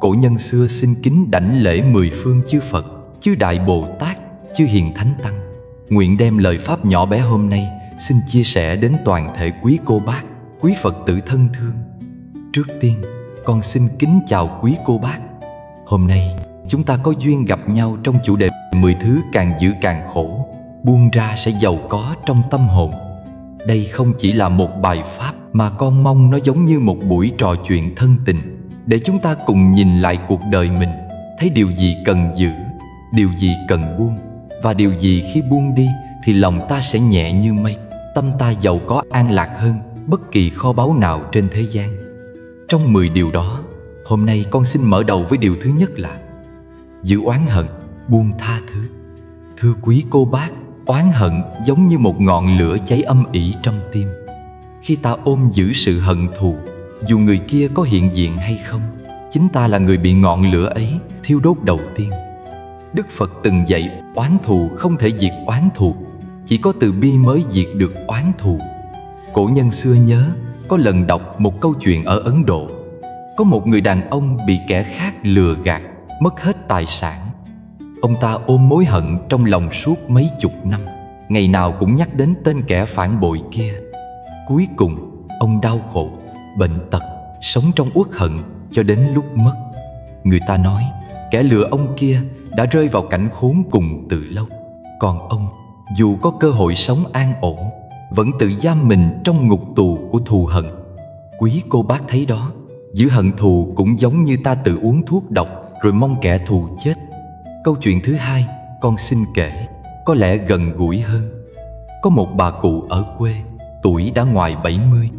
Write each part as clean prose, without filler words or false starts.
Cổ nhân xưa xin kính đảnh lễ mười phương chư Phật, chư Đại Bồ Tát, chư Hiền Thánh Tăng. Nguyện đem lời pháp nhỏ bé hôm nay xin chia sẻ đến toàn thể quý cô bác, quý Phật tử thân thương. Trước tiên, con xin kính chào quý cô bác. Hôm nay, chúng ta có duyên gặp nhau trong chủ đề 10 thứ càng giữ càng khổ, buông ra sẽ giàu có trong tâm hồn. Đây không chỉ là một bài pháp mà con mong nó giống như một buổi trò chuyện thân tình, để chúng ta cùng nhìn lại cuộc đời mình, thấy điều gì cần giữ, điều gì cần buông, và điều gì khi buông đi thì lòng ta sẽ nhẹ như mây, tâm ta giàu có an lạc hơn bất kỳ kho báu nào trên thế gian. Trong 10 điều đó, hôm nay con xin mở đầu với điều thứ nhất là giữ oán hận, buông tha thứ. Thưa quý cô bác, oán hận giống như một ngọn lửa cháy âm ỉ trong tim. Khi ta ôm giữ sự hận thù, dù người kia có hiện diện hay không, chính ta là người bị ngọn lửa ấy thiêu đốt đầu tiên. Đức Phật từng dạy oán thù không thể diệt oán thù, chỉ có từ bi mới diệt được oán thù. Cổ nhân xưa nhớ, có lần đọc một câu chuyện ở Ấn Độ. Có một người đàn ông bị kẻ khác lừa gạt, mất hết tài sản. Ông ta ôm mối hận trong lòng suốt mấy chục năm, ngày nào cũng nhắc đến tên kẻ phản bội kia. Cuối cùng, ông đau khổ, bệnh tật, sống trong uất hận cho đến lúc mất. Người ta nói, kẻ lừa ông kia đã rơi vào cảnh khốn cùng từ lâu. Còn ông, dù có cơ hội sống an ổn, vẫn tự giam mình trong ngục tù của thù hận. Quý cô bác thấy đó, giữ hận thù cũng giống như ta tự uống thuốc độc rồi mong kẻ thù chết. Câu chuyện thứ hai, con xin kể, có lẽ gần gũi hơn. Có một bà cụ ở quê, tuổi đã ngoài 70.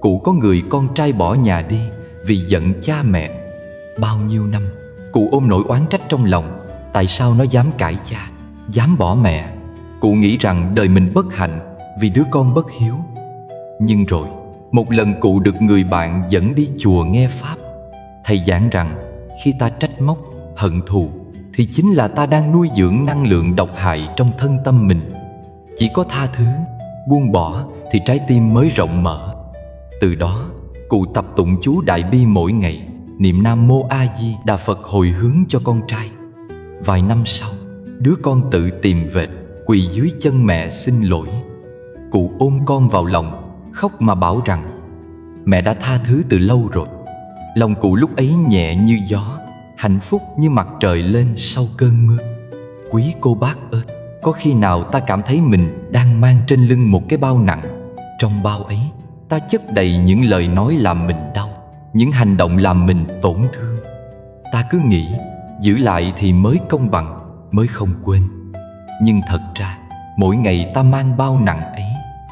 Cụ có người con trai bỏ nhà đi vì giận cha mẹ. Bao nhiêu năm, cụ ôm nỗi oán trách trong lòng. Tại sao nó dám cãi cha, dám bỏ mẹ? Cụ nghĩ rằng đời mình bất hạnh vì đứa con bất hiếu. Nhưng rồi, một lần cụ được người bạn dẫn đi chùa nghe pháp. Thầy giảng rằng, khi ta trách móc, hận thù, thì chính là ta đang nuôi dưỡng năng lượng độc hại trong thân tâm mình. Chỉ có tha thứ, buông bỏ thì trái tim mới rộng mở. Từ đó, cụ tập tụng chú Đại Bi mỗi ngày, niệm Nam Mô A Di Đà Phật hồi hướng cho con trai. Vài năm sau, đứa con tự tìm về, quỳ dưới chân mẹ xin lỗi. Cụ ôm con vào lòng, khóc mà bảo rằng mẹ đã tha thứ từ lâu rồi. Lòng cụ lúc ấy nhẹ như gió, hạnh phúc như mặt trời lên sau cơn mưa. Quý cô bác ơi, có khi nào ta cảm thấy mình đang mang trên lưng một cái bao nặng? Trong bao ấy, ta chất đầy những lời nói làm mình đau, những hành động làm mình tổn thương. Ta cứ nghĩ giữ lại thì mới công bằng, mới không quên. Nhưng thật ra, mỗi ngày ta mang bao nặng ấy,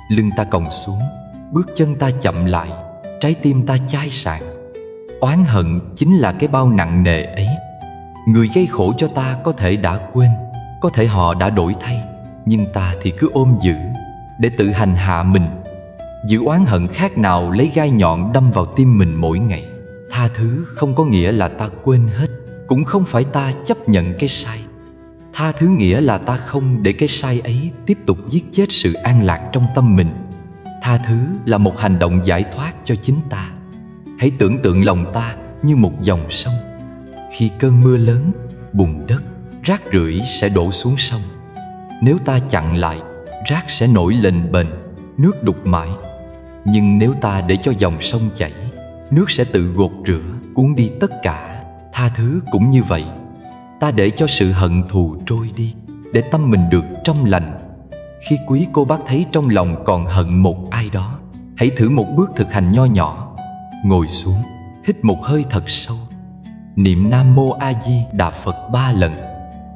lưng ta còng xuống, bước chân ta chậm lại, trái tim ta chai sạn. Oán hận chính là cái bao nặng nề ấy. Người gây khổ cho ta có thể đã quên, có thể họ đã đổi thay, nhưng ta thì cứ ôm giữ để tự hành hạ mình. Giữ oán hận khác nào lấy gai nhọn đâm vào tim mình mỗi ngày. Tha thứ không có nghĩa là ta quên hết, cũng không phải ta chấp nhận cái sai. Tha thứ nghĩa là ta không để cái sai ấy tiếp tục giết chết sự an lạc trong tâm mình. Tha thứ là một hành động giải thoát cho chính ta. Hãy tưởng tượng lòng ta như một dòng sông. Khi cơn mưa lớn, bùn đất, rác rưởi sẽ đổ xuống sông. Nếu ta chặn lại, rác sẽ nổi lên bềnh, nước đục mãi. Nhưng nếu ta để cho dòng sông chảy, nước sẽ tự gột rửa, cuốn đi tất cả. Tha thứ cũng như vậy. Ta để cho sự hận thù trôi đi, để tâm mình được trong lành. Khi quý cô bác thấy trong lòng còn hận một ai đó, hãy thử một bước thực hành nho nhỏ. Ngồi xuống, hít một hơi thật sâu, niệm Nam Mô A Di Đà Phật 3 lần.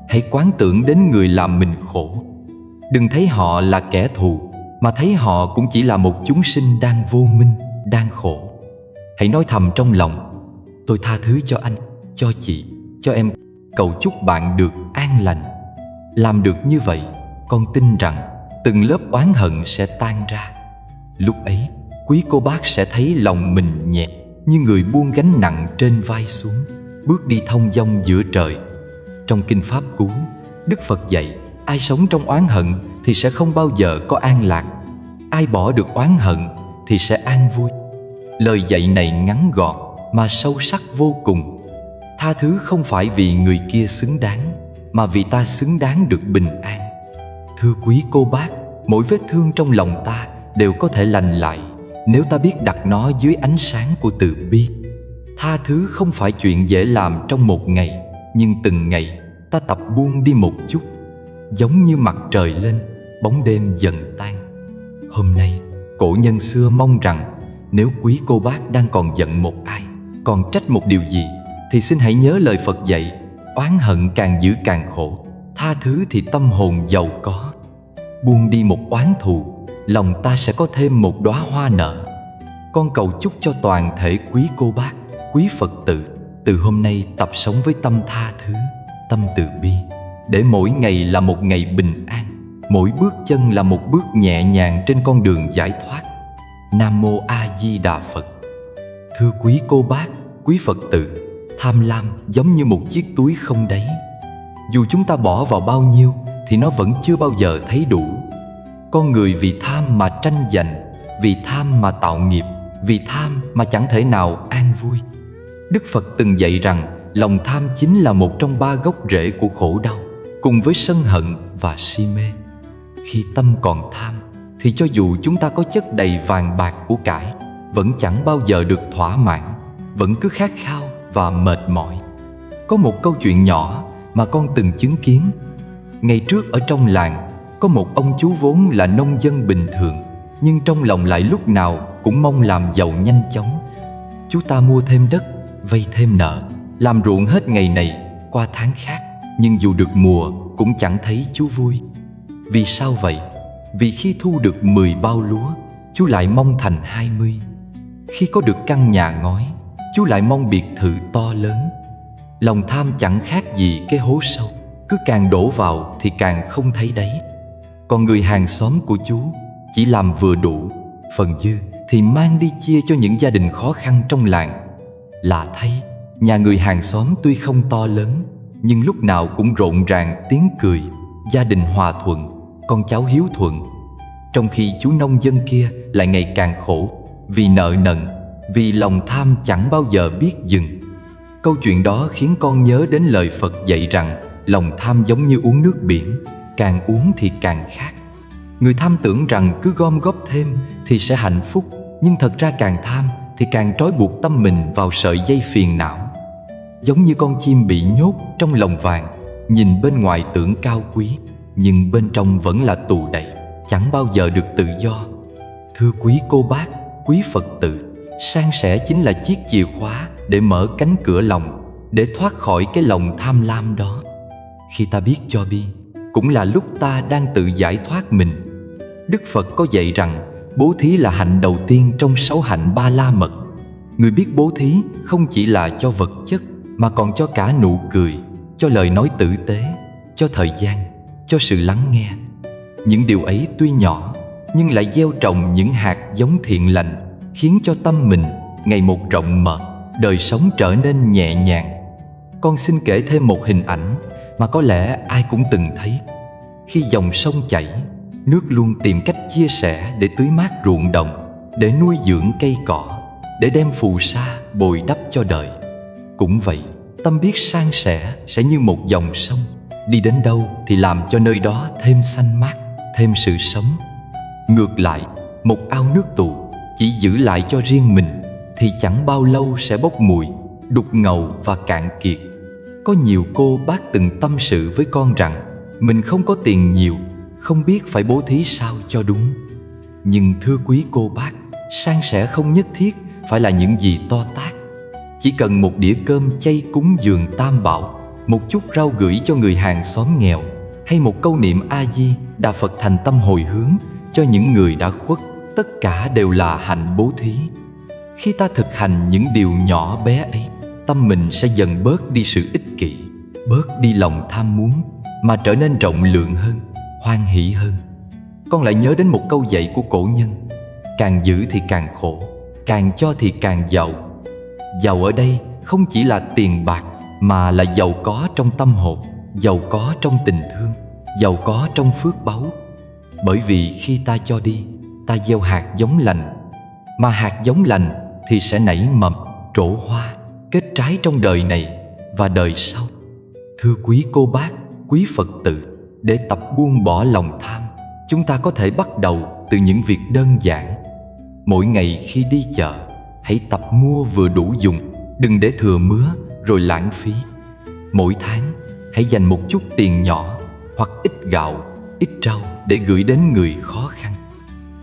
Hãy quán tưởng đến người làm mình khổ. Đừng thấy họ là kẻ thù, mà thấy họ cũng chỉ là một chúng sinh đang vô minh, đang khổ. Hãy nói thầm trong lòng, tôi tha thứ cho anh, cho chị, cho em, cầu chúc bạn được an lành. Làm được như vậy, con tin rằng từng lớp oán hận sẽ tan ra. Lúc ấy, quý cô bác sẽ thấy lòng mình nhẹ như người buông gánh nặng trên vai xuống, bước đi thong dong giữa trời. Trong Kinh Pháp Cú, Đức Phật dạy, ai sống trong oán hận thì sẽ không bao giờ có an lạc. Ai bỏ được oán hận thì sẽ an vui. Lời dạy này ngắn gọn mà sâu sắc vô cùng. Tha thứ không phải vì người kia xứng đáng, mà vì ta xứng đáng được bình an. Thưa quý cô bác, mỗi vết thương trong lòng ta đều có thể lành lại nếu ta biết đặt nó dưới ánh sáng của từ bi. Tha thứ không phải chuyện dễ làm trong một ngày, nhưng từng ngày ta tập buông đi một chút. Giống như mặt trời lên, bóng đêm dần tan. Hôm nay, cổ nhân xưa mong rằng nếu quý cô bác đang còn giận một ai, còn trách một điều gì, thì xin hãy nhớ lời Phật dạy: oán hận càng giữ càng khổ, tha thứ thì tâm hồn giàu có. Buông đi một oán thù, lòng ta sẽ có thêm một đóa hoa nở. Con cầu chúc cho toàn thể quý cô bác, quý Phật tử từ hôm nay tập sống với tâm tha thứ, tâm từ bi, để mỗi ngày là một ngày bình an, mỗi bước chân là một bước nhẹ nhàng trên con đường giải thoát. Nam Mô A Di Đà Phật. Thưa quý cô bác, quý Phật tử, tham lam giống như một chiếc túi không đáy. Dù chúng ta bỏ vào bao nhiêu thì nó vẫn chưa bao giờ thấy đủ. Con người vì tham mà tranh giành, vì tham mà tạo nghiệp, vì tham mà chẳng thể nào an vui. Đức Phật từng dạy rằng lòng tham chính là một trong 3 gốc rễ của khổ đau, cùng với sân hận và si mê. Khi tâm còn tham thì cho dù chúng ta có chất đầy vàng bạc của cải, vẫn chẳng bao giờ được thỏa mãn, vẫn cứ khát khao và mệt mỏi. Có một câu chuyện nhỏ mà con từng chứng kiến. Ngày trước ở trong làng, có một ông chú vốn là nông dân bình thường, nhưng trong lòng lại lúc nào cũng mong làm giàu nhanh chóng. Chú ta mua thêm đất, vay thêm nợ, làm ruộng hết ngày này qua tháng khác, nhưng dù được mùa cũng chẳng thấy chú vui. Vì sao vậy? Vì khi thu được 10 bao lúa, chú lại mong thành 20. Khi có được căn nhà ngói, chú lại mong biệt thự to lớn. Lòng tham chẳng khác gì cái hố sâu, cứ càng đổ vào thì càng không thấy đáy. Còn người hàng xóm của chú chỉ làm vừa đủ, phần dư thì mang đi chia cho những gia đình khó khăn trong làng. Lạ thay, nhà người hàng xóm tuy không to lớn, nhưng lúc nào cũng rộn ràng tiếng cười, gia đình hòa thuận, con cháu hiếu thuận. Trong khi chú nông dân kia lại ngày càng khổ, vì nợ nần, vì lòng tham chẳng bao giờ biết dừng. Câu chuyện đó khiến con nhớ đến lời Phật dạy rằng lòng tham giống như uống nước biển, càng uống thì càng khát. Người tham tưởng rằng cứ gom góp thêm thì sẽ hạnh phúc, nhưng thật ra càng tham thì càng trói buộc tâm mình vào sợi dây phiền não. Giống như con chim bị nhốt trong lồng vàng, nhìn bên ngoài tưởng cao quý, nhưng bên trong vẫn là tù đày, chẳng bao giờ được tự do. Thưa quý cô bác, quý Phật tử, san sẻ chính là chiếc chìa khóa để mở cánh cửa lòng, để thoát khỏi cái lòng tham lam đó. Khi ta biết cho bi, cũng là lúc ta đang tự giải thoát mình. Đức Phật có dạy rằng bố thí là hạnh đầu tiên trong 6 hạnh Ba La Mật. Người biết bố thí không chỉ là cho vật chất, mà còn cho cả nụ cười, cho lời nói tử tế, cho thời gian, cho sự lắng nghe. Những điều ấy tuy nhỏ, nhưng lại gieo trồng những hạt giống thiện lành, khiến cho tâm mình ngày một rộng mở, đời sống trở nên nhẹ nhàng. Con xin kể thêm một hình ảnh mà có lẽ ai cũng từng thấy. Khi dòng sông chảy, nước luôn tìm cách chia sẻ để tưới mát ruộng đồng, để nuôi dưỡng cây cỏ, để đem phù sa bồi đắp cho đời. Cũng vậy, tâm biết san sẻ sẽ như một dòng sông, đi đến đâu thì làm cho nơi đó thêm xanh mát, thêm sự sống. Ngược lại, một ao nước tù chỉ giữ lại cho riêng mình thì chẳng bao lâu sẽ bốc mùi, đục ngầu và cạn kiệt. Có nhiều cô bác từng tâm sự với con rằng mình không có tiền nhiều, không biết phải bố thí sao cho đúng. Nhưng thưa quý cô bác, san sẻ không nhất thiết phải là những gì to tát. Chỉ cần một đĩa cơm chay cúng dường Tam Bảo, một chút rau gửi cho người hàng xóm nghèo, hay một câu niệm A Di Đà Phật thành tâm hồi hướng cho những người đã khuất, tất cả đều là hạnh bố thí. Khi ta thực hành những điều nhỏ bé ấy, tâm mình sẽ dần bớt đi sự ích kỷ, bớt đi lòng tham muốn, mà trở nên rộng lượng hơn, hoan hỷ hơn. Con lại nhớ đến một câu dạy của cổ nhân: càng giữ thì càng khổ, càng cho thì càng giàu. Giàu ở đây không chỉ là tiền bạc, mà là giàu có trong tâm hồn, giàu có trong tình thương, giàu có trong phước báu. Bởi vì khi ta cho đi, ta gieo hạt giống lành, mà hạt giống lành thì sẽ nảy mầm, trổ hoa, kết trái trong đời này, và đời sau. Thưa quý cô bác, quý Phật tử, để tập buông bỏ lòng tham, chúng ta có thể bắt đầu từ những việc đơn giản. Mỗi ngày khi đi chợ, hãy tập mua vừa đủ dùng, đừng để thừa mứa rồi lãng phí. Mỗi tháng, hãy dành một chút tiền nhỏ hoặc ít gạo, ít rau để gửi đến người khó khăn.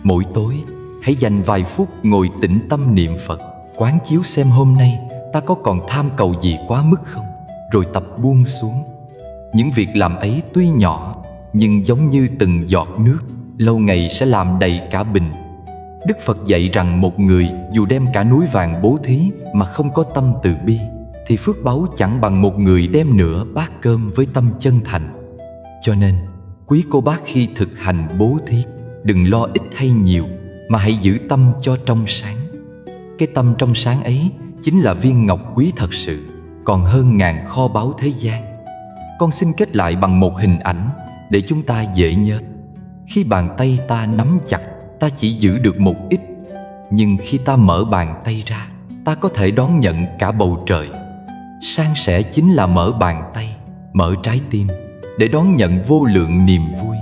Mỗi tối, hãy dành vài phút ngồi tĩnh tâm niệm Phật, quán chiếu xem hôm nay ta có còn tham cầu gì quá mức không, rồi tập buông xuống. Những việc làm ấy tuy nhỏ, nhưng giống như từng giọt nước, lâu ngày sẽ làm đầy cả bình. Đức Phật dạy rằng một người dù đem cả núi vàng bố thí mà không có tâm từ bi, thì phước báu chẳng bằng một người đem nửa bát cơm với tâm chân thành. Cho nên, quý cô bác khi thực hành bố thí, đừng lo ít hay nhiều, mà hãy giữ tâm cho trong sáng. Cái tâm trong sáng ấy chính là viên ngọc quý thật sự, còn hơn ngàn kho báu thế gian. Con xin kết lại bằng một hình ảnh để chúng ta dễ nhớ. Khi bàn tay ta nắm chặt, ta chỉ giữ được một ít, nhưng khi ta mở bàn tay ra, ta có thể đón nhận cả bầu trời. San sẻ chính là mở bàn tay, mở trái tim để đón nhận vô lượng niềm vui.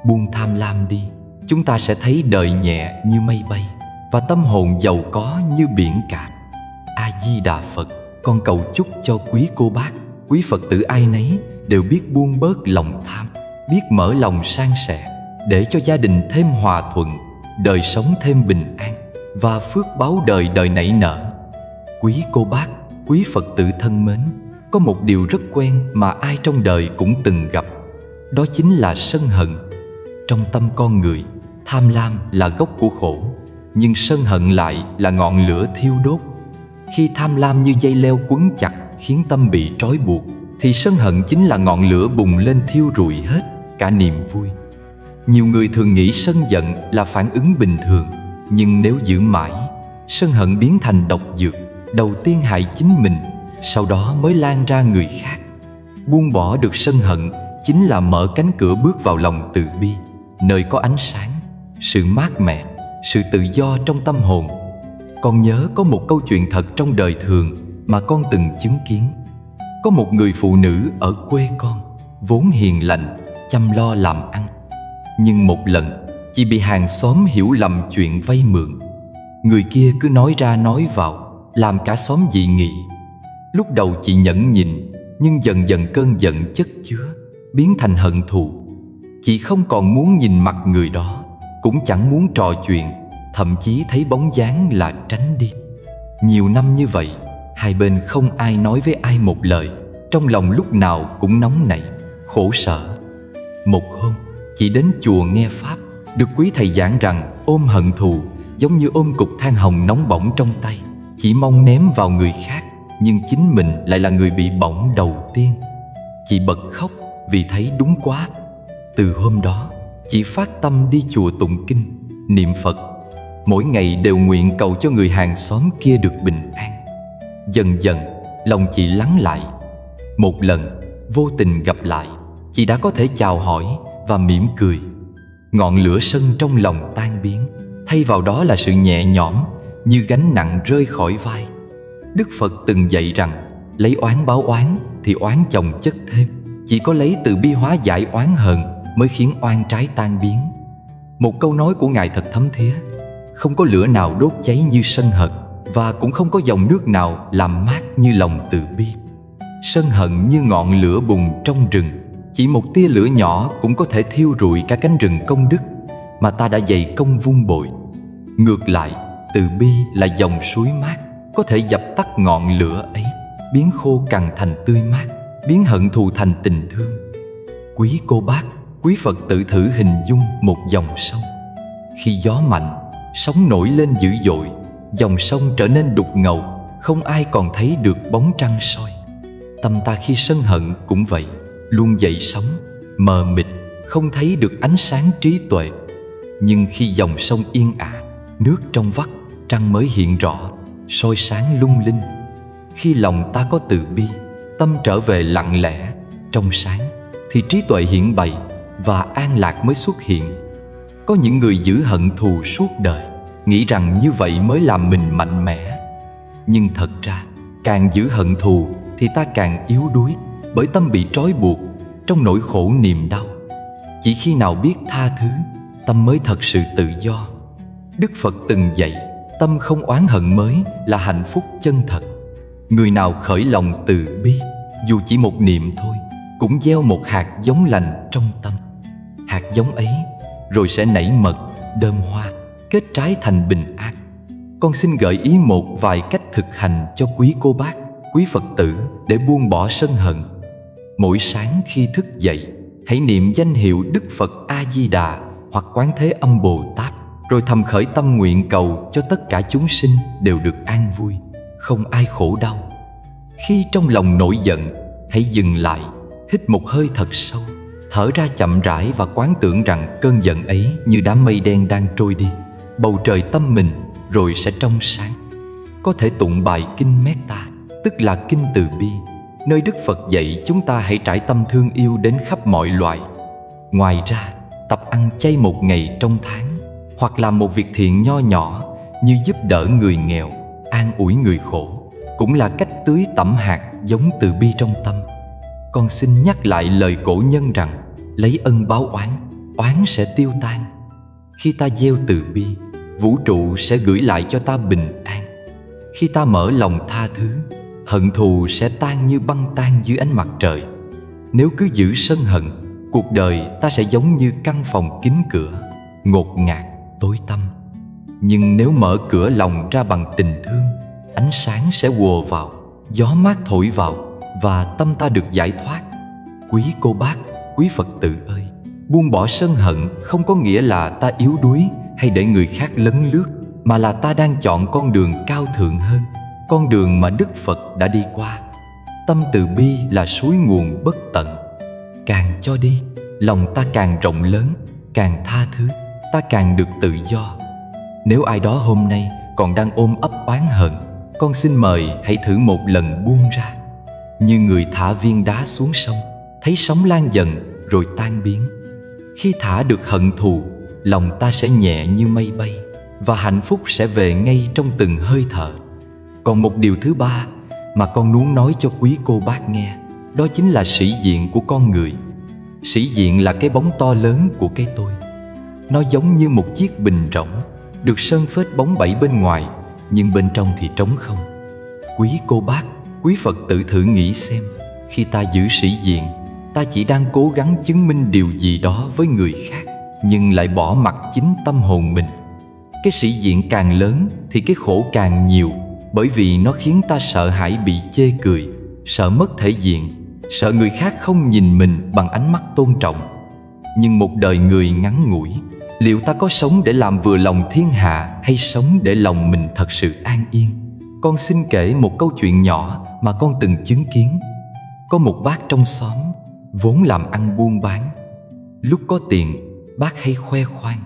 Buông tham lam đi, chúng ta sẽ thấy đời nhẹ như mây bay và tâm hồn giàu có như biển cả. A Di Đà Phật. Con cầu chúc cho quý cô bác, quý Phật tử ai nấy đều biết buông bớt lòng tham, biết mở lòng san sẻ, để cho gia đình thêm hòa thuận, đời sống thêm bình an và phước báu đời đời nảy nở. Quý cô bác, quý Phật tử thân mến, có một điều rất quen mà ai trong đời cũng từng gặp, đó chính là sân hận. Trong tâm con người, tham lam là gốc của khổ, nhưng sân hận lại là ngọn lửa thiêu đốt. Khi tham lam như dây leo quấn chặt khiến tâm bị trói buộc, thì sân hận chính là ngọn lửa bùng lên thiêu rụi hết cả niềm vui. Nhiều người thường nghĩ sân giận là phản ứng bình thường, nhưng nếu giữ mãi, sân hận biến thành độc dược, đầu tiên hại chính mình, sau đó mới lan ra người khác. Buông bỏ được sân hận chính là mở cánh cửa bước vào lòng từ bi, nơi có ánh sáng, sự mát mẻ, sự tự do trong tâm hồn. Con nhớ có một câu chuyện thật trong đời thường mà con từng chứng kiến. Có một người phụ nữ ở quê con, vốn hiền lành, chăm lo làm ăn. Nhưng một lần, chị bị hàng xóm hiểu lầm chuyện vay mượn. Người kia cứ nói ra nói vào, làm cả xóm dị nghị. Lúc đầu chị nhẫn nhịn, nhưng dần dần cơn giận chất chứa, biến thành hận thù. Chị không còn muốn nhìn mặt người đó, cũng chẳng muốn trò chuyện, thậm chí thấy bóng dáng là tránh đi. Nhiều năm như vậy, hai bên không ai nói với ai một lời, trong lòng lúc nào cũng nóng nảy, khổ sở. Một hôm, chị đến chùa nghe pháp, được quý thầy giảng rằng ôm hận thù giống như ôm cục than hồng nóng bỏng trong tay, chỉ mong ném vào người khác, nhưng chính mình lại là người bị bỏng đầu tiên. Chị bật khóc vì thấy đúng quá. Từ hôm đó, chị phát tâm đi chùa tụng kinh, niệm Phật, mỗi ngày đều nguyện cầu cho người hàng xóm kia được bình an. Dần dần, lòng chị lắng lại. Một lần, vô tình gặp lại, chị đã có thể chào hỏi và mỉm cười. Ngọn lửa sân trong lòng tan biến, thay vào đó là sự nhẹ nhõm, như gánh nặng rơi khỏi vai. Đức Phật từng dạy rằng, lấy oán báo oán thì oán chồng chất thêm. Chỉ có lấy từ bi hóa giải oán hờn mới khiến oan trái tan biến. Một câu nói của Ngài thật thấm thía. Không có lửa nào đốt cháy như sân hận, và cũng không có dòng nước nào làm mát như lòng từ bi. Sân hận như ngọn lửa bùng trong rừng, chỉ một tia lửa nhỏ cũng có thể thiêu rụi cả cánh rừng công đức mà ta đã dày công vun bồi. Ngược lại, từ bi là dòng suối mát, có thể dập tắt ngọn lửa ấy, biến khô cằn thành tươi mát, biến hận thù thành tình thương. Quý cô bác, quý Phật tử thử hình dung một dòng sông. Khi gió mạnh, sóng nổi lên dữ dội, dòng sông trở nên đục ngầu, không ai còn thấy được bóng trăng soi. Tâm ta khi sân hận cũng vậy, luôn dậy sóng, mờ mịt, không thấy được ánh sáng trí tuệ. Nhưng khi dòng sông yên ả, nước trong vắt, trăng mới hiện rõ, soi sáng lung linh. Khi lòng ta có từ bi, tâm trở về lặng lẽ, trong sáng, thì trí tuệ hiển bày và an lạc mới xuất hiện. Có những người giữ hận thù suốt đời, nghĩ rằng như vậy mới làm mình mạnh mẽ. Nhưng thật ra, càng giữ hận thù thì ta càng yếu đuối, bởi tâm bị trói buộc trong nỗi khổ niềm đau. Chỉ khi nào biết tha thứ, tâm mới thật sự tự do. Đức Phật từng dạy, tâm không oán hận mới là hạnh phúc chân thật. Người nào khởi lòng từ bi, dù chỉ một niệm thôi, cũng gieo một hạt giống lành trong tâm. Hạt giống ấy rồi sẽ nảy mật, đơm hoa, kết trái thành bình an. Con xin gợi ý một vài cách thực hành cho quý cô bác, quý Phật tử để buông bỏ sân hận. Mỗi sáng khi thức dậy, hãy niệm danh hiệu Đức Phật A-di-đà hoặc Quán Thế Âm Bồ Tát, rồi thầm khởi tâm nguyện cầu cho tất cả chúng sinh đều được an vui, không ai khổ đau. Khi trong lòng nổi giận, hãy dừng lại, hít một hơi thật sâu, thở ra chậm rãi và quán tưởng rằng cơn giận ấy như đám mây đen đang trôi đi. Bầu trời tâm mình rồi sẽ trong sáng. Có thể tụng bài kinh Metta, tức là kinh từ bi, nơi Đức Phật dạy chúng ta hãy trải tâm thương yêu đến khắp mọi loài. Ngoài ra, tập ăn chay một ngày trong tháng, hoặc làm một việc thiện nho nhỏ như giúp đỡ người nghèo, an ủi người khổ, cũng là cách tưới tẩm hạt giống từ bi trong tâm. Con xin nhắc lại lời cổ nhân rằng, lấy ân báo oán, oán sẽ tiêu tan. Khi ta gieo từ bi, vũ trụ sẽ gửi lại cho ta bình an. Khi ta mở lòng tha thứ, hận thù sẽ tan như băng tan dưới ánh mặt trời. Nếu cứ giữ sân hận, cuộc đời ta sẽ giống như căn phòng kín cửa, ngột ngạt, tối tăm. Nhưng nếu mở cửa lòng ra bằng tình thương, ánh sáng sẽ ùa vào, gió mát thổi vào và tâm ta được giải thoát. Quý cô bác, quý Phật tử ơi, buông bỏ sân hận không có nghĩa là ta yếu đuối hay để người khác lấn lướt, mà là ta đang chọn con đường cao thượng hơn, con đường mà Đức Phật đã đi qua. Tâm từ bi là suối nguồn bất tận. Càng cho đi, lòng ta càng rộng lớn, càng tha thứ, ta càng được tự do. Nếu ai đó hôm nay còn đang ôm ấp oán hận, con xin mời hãy thử một lần buông ra. Như người thả viên đá xuống sông, thấy sóng lan dần rồi tan biến. Khi thả được hận thù, lòng ta sẽ nhẹ như mây bay, và hạnh phúc sẽ về ngay trong từng hơi thở. Còn một điều thứ ba mà con muốn nói cho quý cô bác nghe, đó chính là sĩ diện của con người. Sĩ diện là cái bóng to lớn của cái tôi. Nó giống như một chiếc bình rỗng, được sơn phết bóng bẩy bên ngoài, nhưng bên trong thì trống không. Quý cô bác, quý Phật tử thử nghĩ xem, khi ta giữ sĩ diện, ta chỉ đang cố gắng chứng minh điều gì đó với người khác, nhưng lại bỏ mặc chính tâm hồn mình. Cái sĩ diện càng lớn thì cái khổ càng nhiều, bởi vì nó khiến ta sợ hãi bị chê cười, sợ mất thể diện, sợ người khác không nhìn mình bằng ánh mắt tôn trọng. Nhưng một đời người ngắn ngủi, liệu ta có sống để làm vừa lòng thiên hạ hay sống để lòng mình thật sự an yên? Con xin kể một câu chuyện nhỏ mà con từng chứng kiến. Có một bác trong xóm vốn làm ăn buôn bán. Lúc có tiền, bác hay khoe khoang,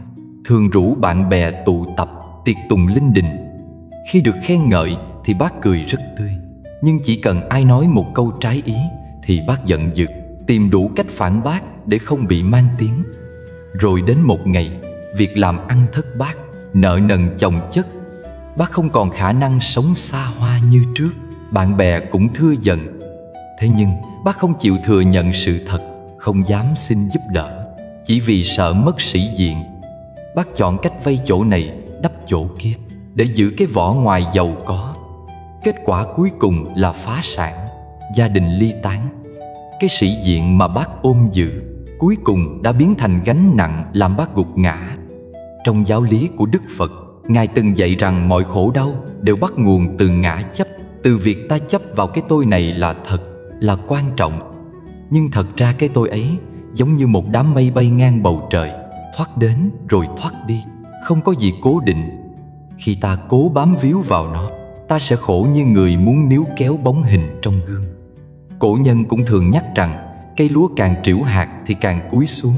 thường rủ bạn bè tụ tập tiệc tùng linh đình. Khi được khen ngợi thì bác cười rất tươi, nhưng chỉ cần ai nói một câu trái ý thì bác giận dữ, tìm đủ cách phản bác để không bị mang tiếng. Rồi đến một ngày, việc làm ăn thất bát, nợ nần chồng chất, bác không còn khả năng sống xa hoa như trước. Bạn bè cũng thưa dần. Thế nhưng bác không chịu thừa nhận sự thật, không dám xin giúp đỡ, chỉ vì sợ mất sĩ diện. Bác chọn cách vay chỗ này đắp chỗ kia để giữ cái vỏ ngoài giàu có. Kết quả cuối cùng là phá sản, gia đình ly tán. Cái sĩ diện mà bác ôm giữ cuối cùng đã biến thành gánh nặng làm bác gục ngã. Trong giáo lý của Đức Phật, Ngài từng dạy rằng mọi khổ đau đều bắt nguồn từ ngã chấp, từ việc ta chấp vào cái tôi này là thật, là quan trọng. Nhưng thật ra cái tôi ấy giống như một đám mây bay ngang bầu trời, thoát đến rồi thoát đi, không có gì cố định. Khi ta cố bám víu vào nó, ta sẽ khổ như người muốn níu kéo bóng hình trong gương. Cổ nhân cũng thường nhắc rằng cây lúa càng trĩu hạt thì càng cúi xuống.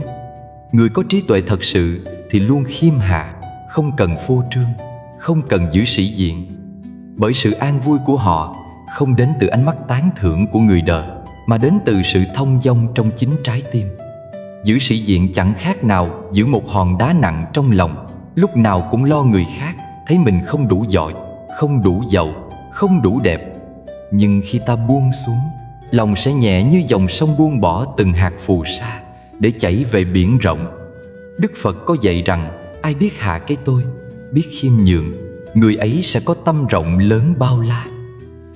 Người có trí tuệ thật sự thì luôn khiêm hạ, không cần phô trương, không cần giữ sĩ diện. Bởi sự an vui của họ không đến từ ánh mắt tán thưởng của người đời, mà đến từ sự thông dong trong chính trái tim. Giữ sĩ diện chẳng khác nào giữ một hòn đá nặng trong lòng, lúc nào cũng lo người khác thấy mình không đủ giỏi, không đủ giàu, không đủ đẹp. Nhưng khi ta buông xuống, lòng sẽ nhẹ như dòng sông buông bỏ từng hạt phù sa để chảy về biển rộng. Đức Phật có dạy rằng ai biết hạ cái tôi, biết khiêm nhường, người ấy sẽ có tâm rộng lớn bao la.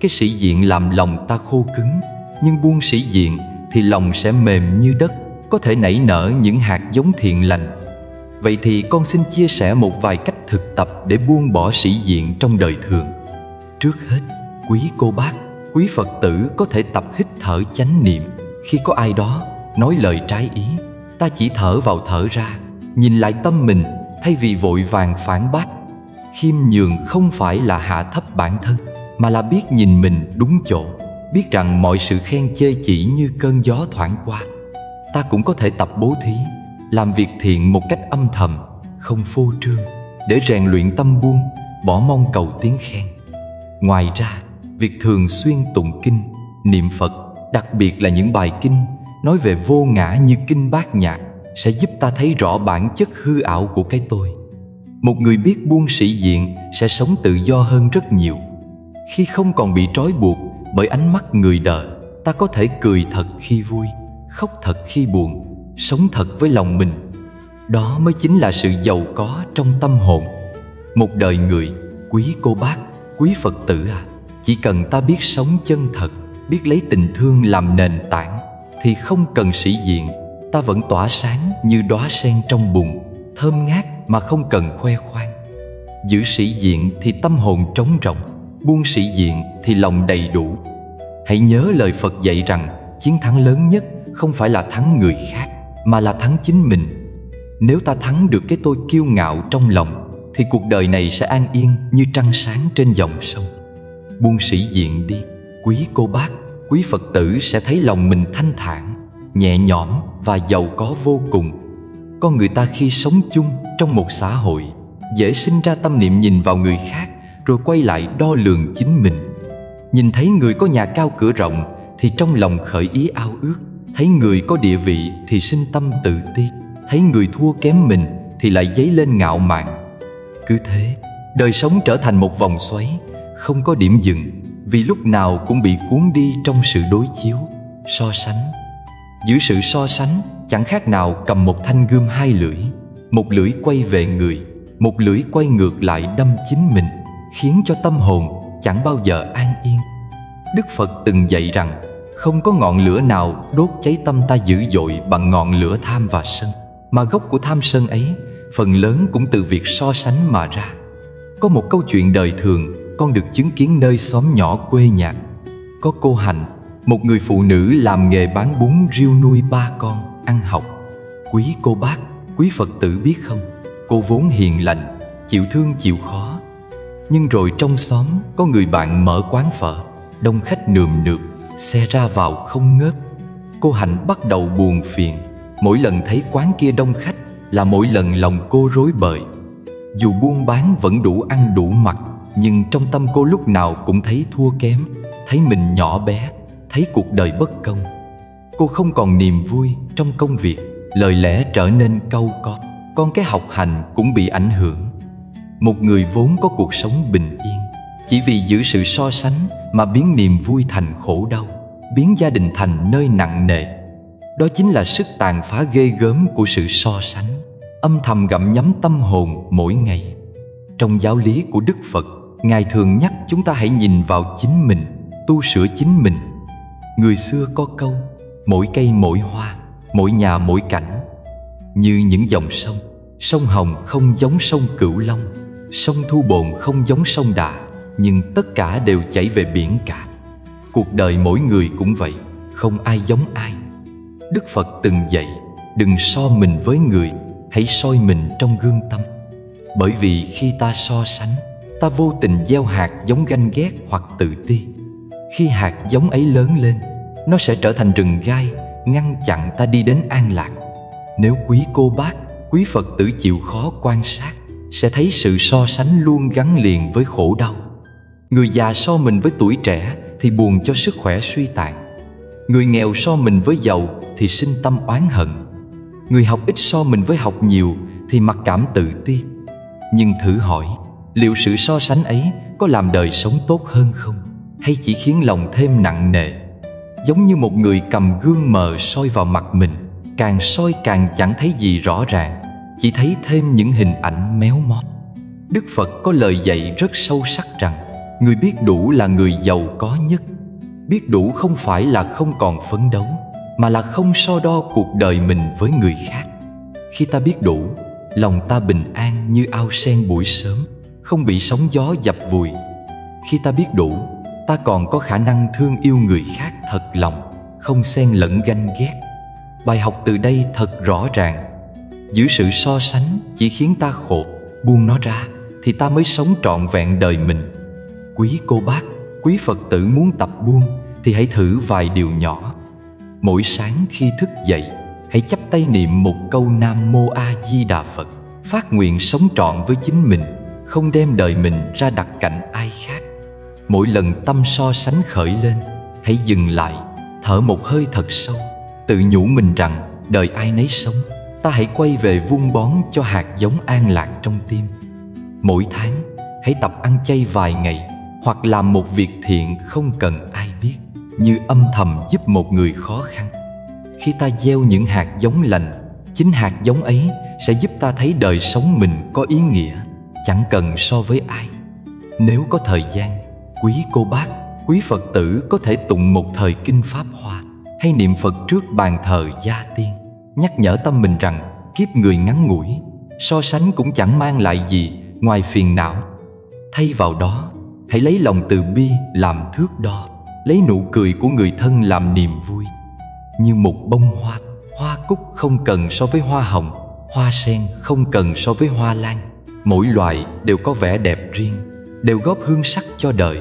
Cái sĩ diện làm lòng ta khô cứng, nhưng buông sĩ diện thì lòng sẽ mềm như đất, có thể nảy nở những hạt giống thiện lành. Vậy thì con xin chia sẻ một vài cách thực tập để buông bỏ sĩ diện trong đời thường. Trước hết, quý cô bác, quý Phật tử có thể tập hít thở chánh niệm. Khi có ai đó nói lời trái ý, ta chỉ thở vào thở ra, nhìn lại tâm mình thay vì vội vàng phản bác. Khiêm nhường không phải là hạ thấp bản thân, mà là biết nhìn mình đúng chỗ, biết rằng mọi sự khen chê chỉ như cơn gió thoảng qua. Ta cũng có thể tập bố thí, làm việc thiện một cách âm thầm, không phô trương, để rèn luyện tâm buông, bỏ mong cầu tiếng khen. Ngoài ra, việc thường xuyên tụng kinh, niệm Phật, đặc biệt là những bài kinh nói về vô ngã như kinh Bát Nhã, sẽ giúp ta thấy rõ bản chất hư ảo của cái tôi. Một người biết buông sĩ diện sẽ sống tự do hơn rất nhiều. Khi không còn bị trói buộc bởi ánh mắt người đời, ta có thể cười thật khi vui, khóc thật khi buồn, sống thật với lòng mình. Đó mới chính là sự giàu có trong tâm hồn. Một đời người, quý cô bác, quý Phật tử à, chỉ cần ta biết sống chân thật, biết lấy tình thương làm nền tảng, thì không cần sĩ diện, ta vẫn tỏa sáng như đóa sen trong bùn, thơm ngát mà không cần khoe khoang. Giữ sĩ diện thì tâm hồn trống rỗng, buông sĩ diện thì lòng đầy đủ. Hãy nhớ lời Phật dạy rằng chiến thắng lớn nhất không phải là thắng người khác, mà là thắng chính mình. Nếu ta thắng được cái tôi kiêu ngạo trong lòng, thì cuộc đời này sẽ an yên như trăng sáng trên dòng sông. Buông sĩ diện đi, quý cô bác, quý Phật tử sẽ thấy lòng mình thanh thản, nhẹ nhõm và giàu có vô cùng. Con người ta khi sống chung trong một xã hội, dễ sinh ra tâm niệm nhìn vào người khác, rồi quay lại đo lường chính mình. Nhìn thấy người có nhà cao cửa rộng thì trong lòng khởi ý ao ước, thấy người có địa vị thì sinh tâm tự ti, thấy người thua kém mình thì lại dấy lên ngạo mạn. Cứ thế, đời sống trở thành một vòng xoáy, không có điểm dừng, vì lúc nào cũng bị cuốn đi trong sự đối chiếu, so sánh. Giữa sự so sánh chẳng khác nào cầm một thanh gươm hai lưỡi, một lưỡi quay về người, một lưỡi quay ngược lại đâm chính mình, khiến cho tâm hồn chẳng bao giờ an yên. Đức Phật từng dạy rằng không có ngọn lửa nào đốt cháy tâm ta dữ dội bằng ngọn lửa tham và sân, mà gốc của tham sân ấy phần lớn cũng từ việc so sánh mà ra. Có một câu chuyện đời thường con được chứng kiến nơi xóm nhỏ quê nhà. Có cô Hạnh, một người phụ nữ làm nghề bán bún riêu nuôi 3 con ăn học. Quý cô bác, quý Phật tử biết không, cô vốn hiền lành, chịu thương chịu khó. Nhưng rồi trong xóm có người bạn mở quán phở, đông khách nườm nượp, xe ra vào không ngớt. Cô Hạnh bắt đầu buồn phiền, mỗi lần thấy quán kia đông khách là mỗi lần lòng cô rối bời. Dù buôn bán vẫn đủ ăn đủ mặc, nhưng trong tâm cô lúc nào cũng thấy thua kém, thấy mình nhỏ bé, thấy cuộc đời bất công. Cô không còn niềm vui trong công việc, lời lẽ trở nên cau có, con cái học hành cũng bị ảnh hưởng. Một người vốn có cuộc sống bình yên, chỉ vì giữ sự so sánh mà biến niềm vui thành khổ đau, biến gia đình thành nơi nặng nề. Đó chính là sức tàn phá ghê gớm của sự so sánh, âm thầm gặm nhấm tâm hồn mỗi ngày. Trong giáo lý của Đức Phật, Ngài thường nhắc chúng ta hãy nhìn vào chính mình, tu sửa chính mình. Người xưa có câu, mỗi cây mỗi hoa, mỗi nhà mỗi cảnh. Như những dòng sông, sông Hồng không giống sông Cửu Long, sông Thu Bồn không giống sông Đà, nhưng tất cả đều chảy về biển cả. Cuộc đời mỗi người cũng vậy, không ai giống ai. Đức Phật từng dạy, đừng so mình với người, hãy soi mình trong gương tâm. Bởi vì khi ta so sánh, ta vô tình gieo hạt giống ganh ghét hoặc tự ti. Khi hạt giống ấy lớn lên, nó sẽ trở thành rừng gai, ngăn chặn ta đi đến an lạc. Nếu quý cô bác, quý Phật tử chịu khó quan sát, sẽ thấy sự so sánh luôn gắn liền với khổ đau. Người già so mình với tuổi trẻ thì buồn cho sức khỏe suy tàn. Người nghèo so mình với giàu thì sinh tâm oán hận. Người học ít so mình với học nhiều thì mặc cảm tự ti. Nhưng thử hỏi, liệu sự so sánh ấy có làm đời sống tốt hơn không? hay chỉ khiến lòng thêm nặng nề? Giống như một người cầm gương mờ soi vào mặt mình, càng soi càng chẳng thấy gì rõ ràng, chỉ thấy thêm những hình ảnh méo mó. Đức Phật có lời dạy rất sâu sắc rằng người biết đủ là người giàu có nhất. Biết đủ không phải là không còn phấn đấu, mà là không so đo cuộc đời mình với người khác. Khi ta biết đủ, lòng ta bình an như ao sen buổi sớm, không bị sóng gió dập vùi. Khi ta biết đủ, ta còn có khả năng thương yêu người khác thật lòng, không xen lẫn ganh ghét. Bài học từ đây thật rõ ràng. Giữa sự so sánh chỉ khiến ta khổ, buông nó ra thì ta mới sống trọn vẹn đời mình. Quý cô bác, quý Phật tử muốn tập buông thì hãy thử vài điều nhỏ. Mỗi sáng khi thức dậy, hãy chắp tay niệm một câu Nam Mô A Di Đà Phật, phát nguyện sống trọn với chính mình, không đem đời mình ra đặt cạnh ai khác. Mỗi lần tâm so sánh khởi lên, hãy dừng lại, thở một hơi thật sâu, tự nhủ mình rằng đời ai nấy sống, ta hãy quay về vun bón cho hạt giống an lạc trong tim. Mỗi tháng, hãy tập ăn chay vài ngày, hoặc làm một việc thiện không cần ai biết, như âm thầm giúp một người khó khăn. Khi ta gieo những hạt giống lành, chính hạt giống ấy sẽ giúp ta thấy đời sống mình có ý nghĩa, chẳng cần so với ai. Nếu có thời gian, quý cô bác, quý Phật tử có thể tụng một thời kinh Pháp Hoa hay niệm Phật trước bàn thờ gia tiên, nhắc nhở tâm mình rằng kiếp người ngắn ngủi, so sánh cũng chẳng mang lại gì ngoài phiền não. Thay vào đó, hãy lấy lòng từ bi làm thước đo, lấy nụ cười của người thân làm niềm vui. Như một bông hoa, hoa cúc không cần so với hoa hồng, hoa sen không cần so với hoa lan. Mỗi loại đều có vẻ đẹp riêng, đều góp hương sắc cho đời.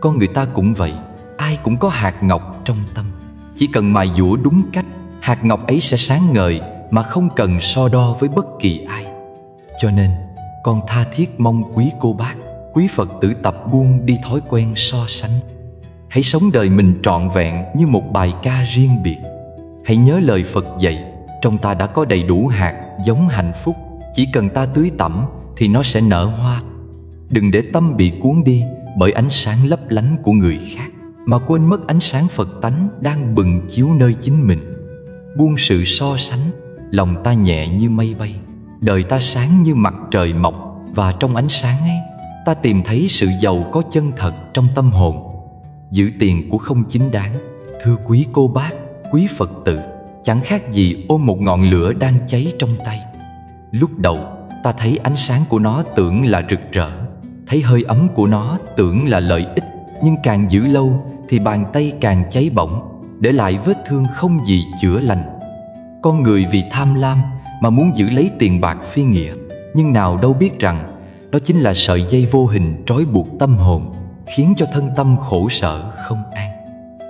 Con người ta cũng vậy, ai cũng có hạt ngọc trong tâm. Chỉ cần mài dũa đúng cách, hạt ngọc ấy sẽ sáng ngời mà không cần so đo với bất kỳ ai. Cho nên, con tha thiết mong quý cô bác, quý Phật tử tập buông đi thói quen so sánh. Hãy sống đời mình trọn vẹn như một bài ca riêng biệt. Hãy nhớ lời Phật dạy, trong ta đã có đầy đủ hạt giống hạnh phúc, chỉ cần ta tưới tẩm thì nó sẽ nở hoa. Đừng để tâm bị cuốn đi bởi ánh sáng lấp lánh của người khác, mà quên mất ánh sáng Phật tánh đang bừng chiếu nơi chính mình. Buông sự so sánh, lòng ta nhẹ như mây bay, đời ta sáng như mặt trời mọc, và trong ánh sáng ấy, ta tìm thấy sự giàu có chân thật trong tâm hồn. Giữ tiền của không chính đáng, thưa quý cô bác, quý Phật tử, chẳng khác gì ôm một ngọn lửa đang cháy trong tay. Lúc đầu, ta thấy ánh sáng của nó tưởng là rực rỡ, thấy hơi ấm của nó tưởng là lợi ích, nhưng càng giữ lâu thì bàn tay càng cháy bỏng, để lại vết thương không gì chữa lành. Con người vì tham lam mà muốn giữ lấy tiền bạc phi nghĩa, nhưng nào đâu biết rằng đó chính là sợi dây vô hình trói buộc tâm hồn, khiến cho thân tâm khổ sở không an.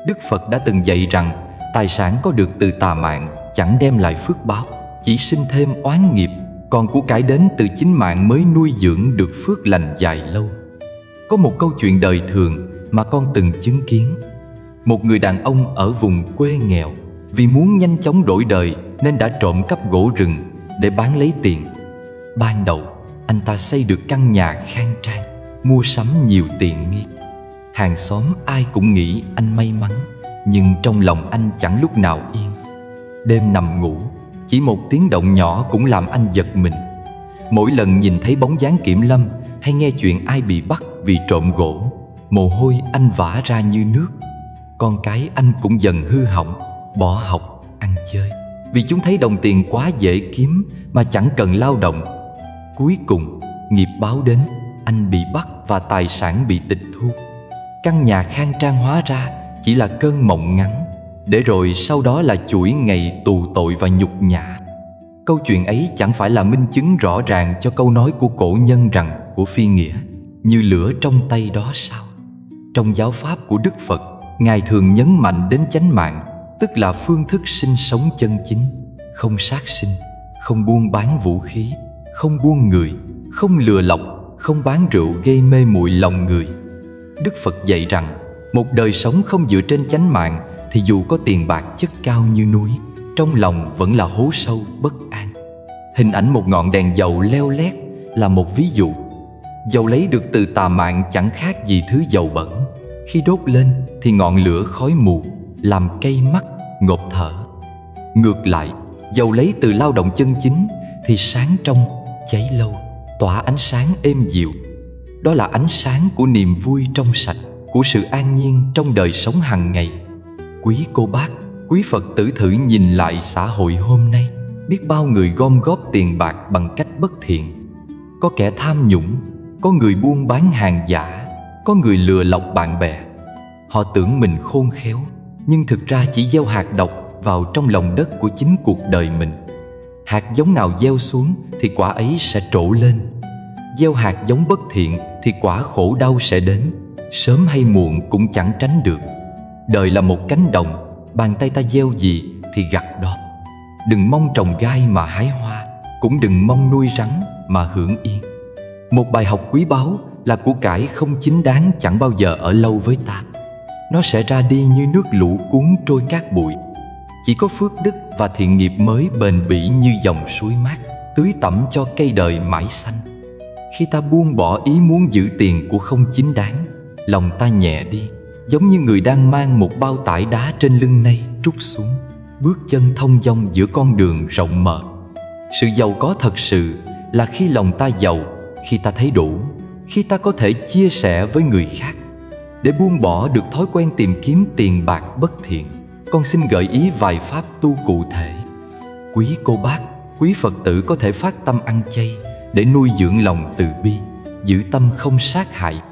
Đức Phật đã từng dạy rằng tài sản có được từ tà mạng chẳng đem lại phước báo, chỉ sinh thêm oán nghiệp, còn của cải đến từ chính mạng mới nuôi dưỡng được phước lành dài lâu. Có một câu chuyện đời thường mà con từng chứng kiến. Một người đàn ông ở vùng quê nghèo, vì muốn nhanh chóng đổi đời nên đã trộm cắp gỗ rừng để bán lấy tiền. Ban đầu, anh ta xây được căn nhà khang trang, mua sắm nhiều tiện nghi. Hàng xóm ai cũng nghĩ anh may mắn, nhưng trong lòng anh chẳng lúc nào yên. Đêm nằm ngủ, chỉ một tiếng động nhỏ cũng làm anh giật mình. Mỗi lần nhìn thấy bóng dáng kiểm lâm hay nghe chuyện ai bị bắt vì trộm gỗ, mồ hôi anh vã ra như nước. Con cái anh cũng dần hư hỏng, bỏ học, ăn chơi, vì chúng thấy đồng tiền quá dễ kiếm mà chẳng cần lao động. Cuối cùng, nghiệp báo đến, anh bị bắt và tài sản bị tịch thu. Căn nhà khang trang hóa ra chỉ là cơn mộng ngắn, để rồi sau đó là chuỗi ngày tù tội và nhục nhã. Câu chuyện ấy chẳng phải là minh chứng rõ ràng cho câu nói của cổ nhân rằng của phi nghĩa như lửa trong tay đó sao? Trong giáo pháp của Đức Phật, Ngài thường nhấn mạnh đến chánh mạng, tức là phương thức sinh sống chân chính, không sát sinh, không buôn bán vũ khí, không buôn người, không lừa lọc, không bán rượu gây mê muội lòng người. Đức Phật dạy rằng một đời sống không dựa trên chánh mạng thì dù có tiền bạc chất cao như núi, trong lòng vẫn là hố sâu bất an. Hình ảnh một ngọn đèn dầu leo lét là một ví dụ. Dầu lấy được từ tà mạng chẳng khác gì thứ dầu bẩn, Khi đốt lên thì ngọn lửa khói mù, làm cay mắt, ngộp thở. Ngược lại, dầu lấy từ lao động chân chính thì sáng trong, cháy lâu, tỏa ánh sáng êm dịu. Đó là ánh sáng của niềm vui trong sạch, của sự an nhiên trong đời sống hàng ngày. Quý cô bác, quý Phật tử thử nhìn lại xã hội hôm nay. Biết bao người gom góp tiền bạc bằng cách bất thiện. Có kẻ tham nhũng, có người buôn bán hàng giả, có người lừa lọc bạn bè. Họ tưởng mình khôn khéo, nhưng thực ra chỉ gieo hạt độc vào trong lòng đất của chính cuộc đời mình. Hạt giống nào gieo xuống thì quả ấy sẽ trổ lên. Gieo hạt giống bất thiện thì quả khổ đau sẽ đến, sớm hay muộn cũng chẳng tránh được. Đời là một cánh đồng, bàn tay ta gieo gì thì gặt đó. Đừng mong trồng gai mà hái hoa, cũng đừng mong nuôi rắn mà hưởng yên. Một bài học quý báu là của cải không chính đáng chẳng bao giờ ở lâu với ta. Nó sẽ ra đi như nước lũ cuốn trôi cát bụi. Chỉ có phước đức và thiện nghiệp mới bền bỉ như dòng suối mát, tưới tẩm cho cây đời mãi xanh. Khi ta buông bỏ ý muốn giữ tiền của không chính đáng, lòng ta nhẹ đi, giống như người đang mang một bao tải đá trên lưng nay trút xuống, bước chân thông dong giữa con đường rộng mở. Sự giàu có thật sự là khi lòng ta giàu, khi ta thấy đủ, khi ta có thể chia sẻ với người khác. Để buông bỏ được thói quen tìm kiếm tiền bạc bất thiện, con xin gợi ý vài pháp tu cụ thể. Quý cô bác, quý Phật tử có thể phát tâm ăn chay để nuôi dưỡng lòng từ bi, giữ tâm không sát hại.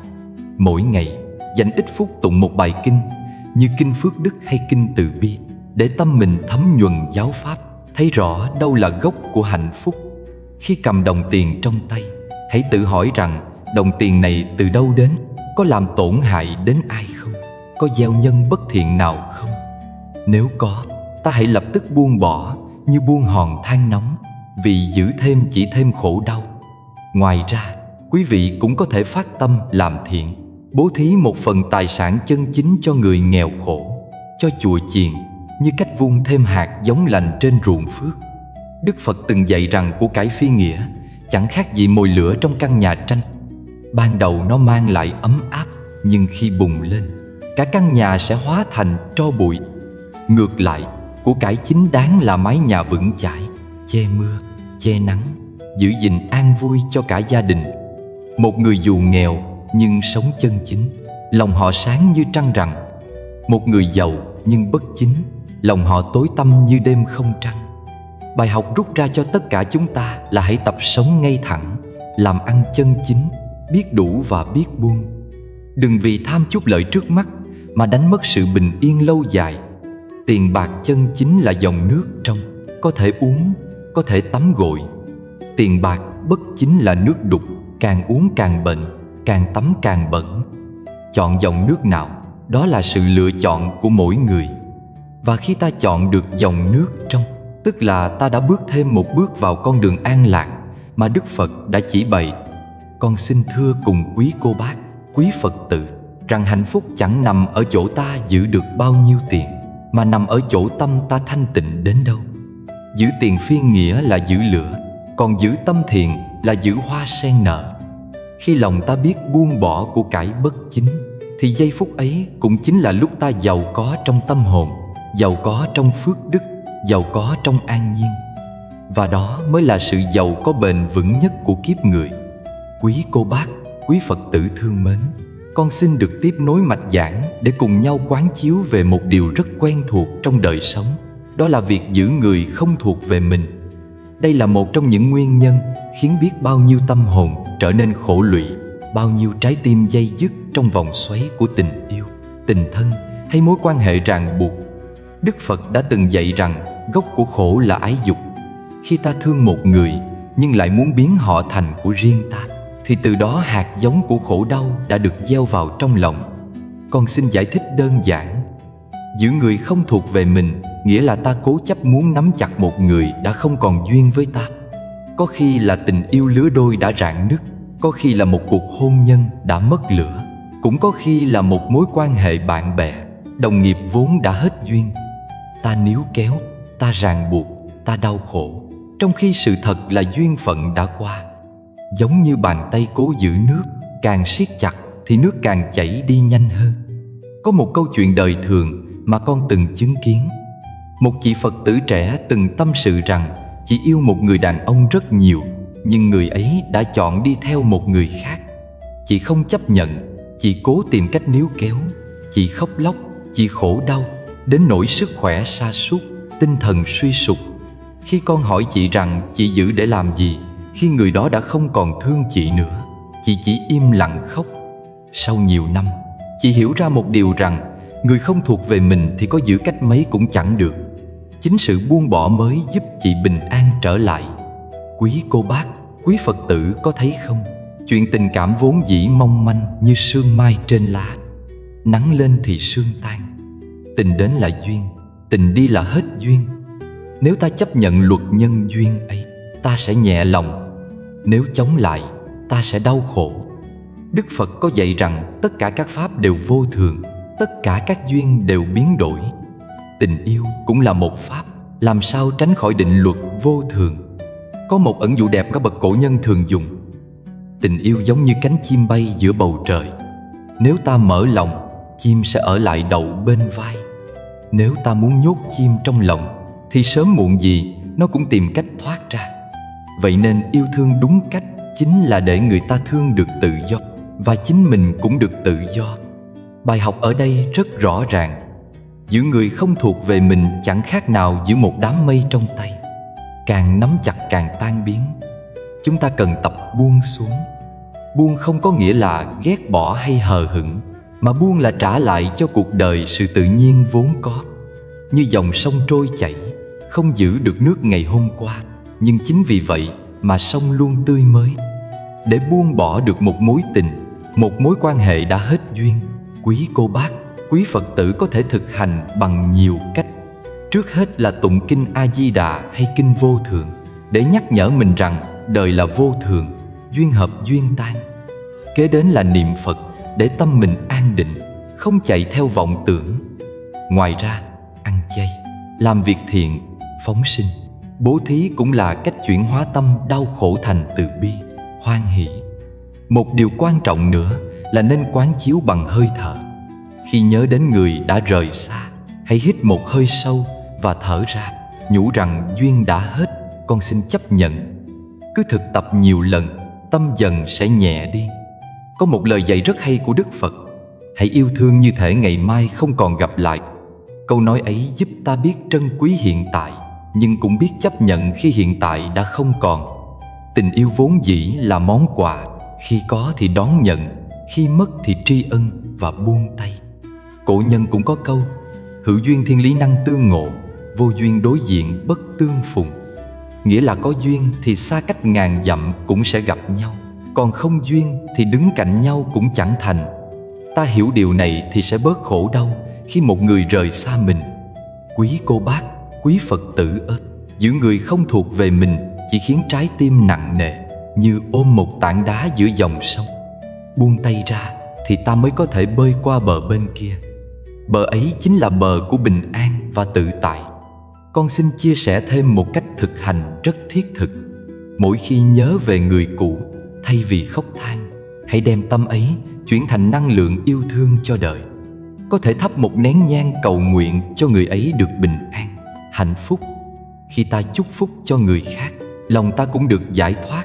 Mỗi ngày dành ít phút tụng một bài kinh như kinh Phước Đức hay kinh Từ Bi, để tâm mình thấm nhuần giáo pháp, thấy rõ đâu là gốc của hạnh phúc. Khi cầm đồng tiền trong tay, hãy tự hỏi rằng đồng tiền này từ đâu đến, có làm tổn hại đến ai không, có gieo nhân bất thiện nào không. Nếu có, ta hãy lập tức buông bỏ như buông hòn than nóng, vì giữ thêm chỉ thêm khổ đau. Ngoài ra, quý vị cũng có thể phát tâm làm thiện, bố thí một phần tài sản chân chính cho người nghèo khổ, cho chùa chiền, như cách vun thêm hạt giống lành trên ruộng phước. Đức Phật từng dạy rằng của cải phi nghĩa chẳng khác gì mồi lửa trong căn nhà tranh. Ban đầu nó mang lại ấm áp, nhưng khi bùng lên, cả căn nhà sẽ hóa thành tro bụi. Ngược lại, của cải chính đáng là mái nhà vững chãi, che mưa, che nắng, giữ gìn an vui cho cả gia đình. Một người dù nghèo nhưng sống chân chính, lòng họ sáng như trăng rằm. Một người giàu nhưng bất chính, lòng họ tối tăm như đêm không trăng. Bài học rút ra cho tất cả chúng ta là hãy tập sống ngay thẳng, làm ăn chân chính, biết đủ và biết buông. Đừng vì tham chút lợi trước mắt mà đánh mất sự bình yên lâu dài. Tiền bạc chân chính là dòng nước trong, có thể uống, có thể tắm gội. Tiền bạc bất chính là nước đục, càng uống càng bệnh, càng tắm càng bẩn. Chọn dòng nước nào, đó là sự lựa chọn của mỗi người. Và khi ta chọn được dòng nước trong, tức là ta đã bước thêm một bước vào con đường an lạc mà Đức Phật đã chỉ bày. Con xin thưa cùng quý cô bác, quý Phật tử rằng hạnh phúc chẳng nằm ở chỗ ta giữ được bao nhiêu tiền, mà nằm ở chỗ tâm ta thanh tịnh đến đâu. Giữ tiền phi nghĩa là giữ lửa, còn giữ tâm thiện là giữ hoa sen nở. Khi lòng ta biết buông bỏ của cải bất chính, thì giây phút ấy cũng chính là lúc ta giàu có trong tâm hồn, giàu có trong phước đức, giàu có trong an nhiên. Và đó mới là sự giàu có bền vững nhất của kiếp người. Quý cô bác, quý Phật tử thương mến, con xin được tiếp nối mạch giảng để cùng nhau quán chiếu về một điều rất quen thuộc trong đời sống. Đó là việc giữ người không thuộc về mình. Đây là một trong những nguyên nhân khiến biết bao nhiêu tâm hồn trở nên khổ lụy, bao nhiêu trái tim day dứt trong vòng xoáy của tình yêu, tình thân hay mối quan hệ ràng buộc. Đức Phật đã từng dạy rằng gốc của khổ là ái dục. Khi ta thương một người nhưng lại muốn biến họ thành của riêng ta, thì từ đó hạt giống của khổ đau đã được gieo vào trong lòng. Con xin giải thích đơn giản. Giữ người không thuộc về mình nghĩa là ta cố chấp muốn nắm chặt một người đã không còn duyên với ta. Có khi là tình yêu lứa đôi đã rạn nứt, có khi là một cuộc hôn nhân đã mất lửa, cũng có khi là một mối quan hệ bạn bè, đồng nghiệp vốn đã hết duyên. Ta níu kéo, ta ràng buộc, ta đau khổ, trong khi sự thật là duyên phận đã qua. Giống như bàn tay cố giữ nước, càng siết chặt thì nước càng chảy đi nhanh hơn. Có một câu chuyện đời thường mà con từng chứng kiến. Một chị Phật tử trẻ từng tâm sự rằng chị yêu một người đàn ông rất nhiều, nhưng người ấy đã chọn đi theo một người khác. Chị không chấp nhận, chị cố tìm cách níu kéo, chị khóc lóc, chị khổ đau, đến nỗi sức khỏe sa sút, tinh thần suy sụp. Khi con hỏi chị rằng chị giữ để làm gì khi người đó đã không còn thương chị nữa, chị chỉ im lặng khóc. Sau nhiều năm, chị hiểu ra một điều rằng người không thuộc về mình thì có giữ cách mấy cũng chẳng được. Chính sự buông bỏ mới giúp chị bình an trở lại. Quý cô bác, quý Phật tử có thấy không? Chuyện tình cảm vốn dĩ mong manh như sương mai trên lá. Nắng lên thì sương tan. Tình đến là duyên, tình đi là hết duyên. Nếu ta chấp nhận luật nhân duyên ấy, ta sẽ nhẹ lòng. Nếu chống lại, ta sẽ đau khổ. Đức Phật có dạy rằng tất cả các pháp đều vô thường, tất cả các duyên đều biến đổi. Tình yêu cũng là một pháp, làm sao tránh khỏi định luật vô thường. Có một ẩn dụ đẹp các bậc cổ nhân thường dùng: tình yêu giống như cánh chim bay giữa bầu trời. Nếu ta mở lòng, chim sẽ ở lại đậu bên vai. Nếu ta muốn nhốt chim trong lòng, thì sớm muộn gì nó cũng tìm cách thoát ra. Vậy nên yêu thương đúng cách chính là để người ta thương được tự do, và chính mình cũng được tự do. Bài học ở đây rất rõ ràng. Giữ người không thuộc về mình chẳng khác nào giữ một đám mây trong tay, càng nắm chặt càng tan biến. Chúng ta cần tập buông xuống. Buông không có nghĩa là ghét bỏ hay hờ hững, mà buông là trả lại cho cuộc đời sự tự nhiên vốn có. Như dòng sông trôi chảy, không giữ được nước ngày hôm qua, nhưng chính vì vậy mà sông luôn tươi mới. Để buông bỏ được một mối tình, một mối quan hệ đã hết duyên, quý cô bác, quý Phật tử có thể thực hành bằng nhiều cách. Trước hết là tụng kinh A Di Đà hay kinh Vô Thường, để nhắc nhở mình rằng đời là vô thường, duyên hợp duyên tan. Kế đến là niệm Phật, để tâm mình an định, không chạy theo vọng tưởng. Ngoài ra, ăn chay, làm việc thiện, phóng sinh, bố thí cũng là cách chuyển hóa tâm đau khổ thành từ bi, hoan hỷ. Một điều quan trọng nữa là nên quán chiếu bằng hơi thở. Khi nhớ đến người đã rời xa, hãy hít một hơi sâu và thở ra, nhủ rằng duyên đã hết, con xin chấp nhận. Cứ thực tập nhiều lần, tâm dần sẽ nhẹ đi. Có một lời dạy rất hay của Đức Phật: hãy yêu thương như thể ngày mai không còn gặp lại. Câu nói ấy giúp ta biết trân quý hiện tại, nhưng cũng biết chấp nhận khi hiện tại đã không còn. Tình yêu vốn dĩ là món quà, khi có thì đón nhận, khi mất thì tri ân và buông tay. Cổ nhân cũng có câu: hữu duyên thiên lý năng tương ngộ, vô duyên đối diện bất tương phùng. Nghĩa là có duyên thì xa cách ngàn dặm cũng sẽ gặp nhau, còn không duyên thì đứng cạnh nhau cũng chẳng thành. Ta hiểu điều này thì sẽ bớt khổ đau khi một người rời xa mình. Quý cô bác, quý Phật tử ơi, giữ người không thuộc về mình chỉ khiến trái tim nặng nề, như ôm một tảng đá giữa dòng sông. Buông tay ra thì ta mới có thể bơi qua bờ bên kia. Bờ ấy chính là bờ của bình an và tự tại. Con xin chia sẻ thêm một cách thực hành rất thiết thực. Mỗi khi nhớ về người cũ, thay vì khóc than, hãy đem tâm ấy chuyển thành năng lượng yêu thương cho đời. Có thể thắp một nén nhang cầu nguyện cho người ấy được bình an, hạnh phúc. Khi ta chúc phúc cho người khác, lòng ta cũng được giải thoát.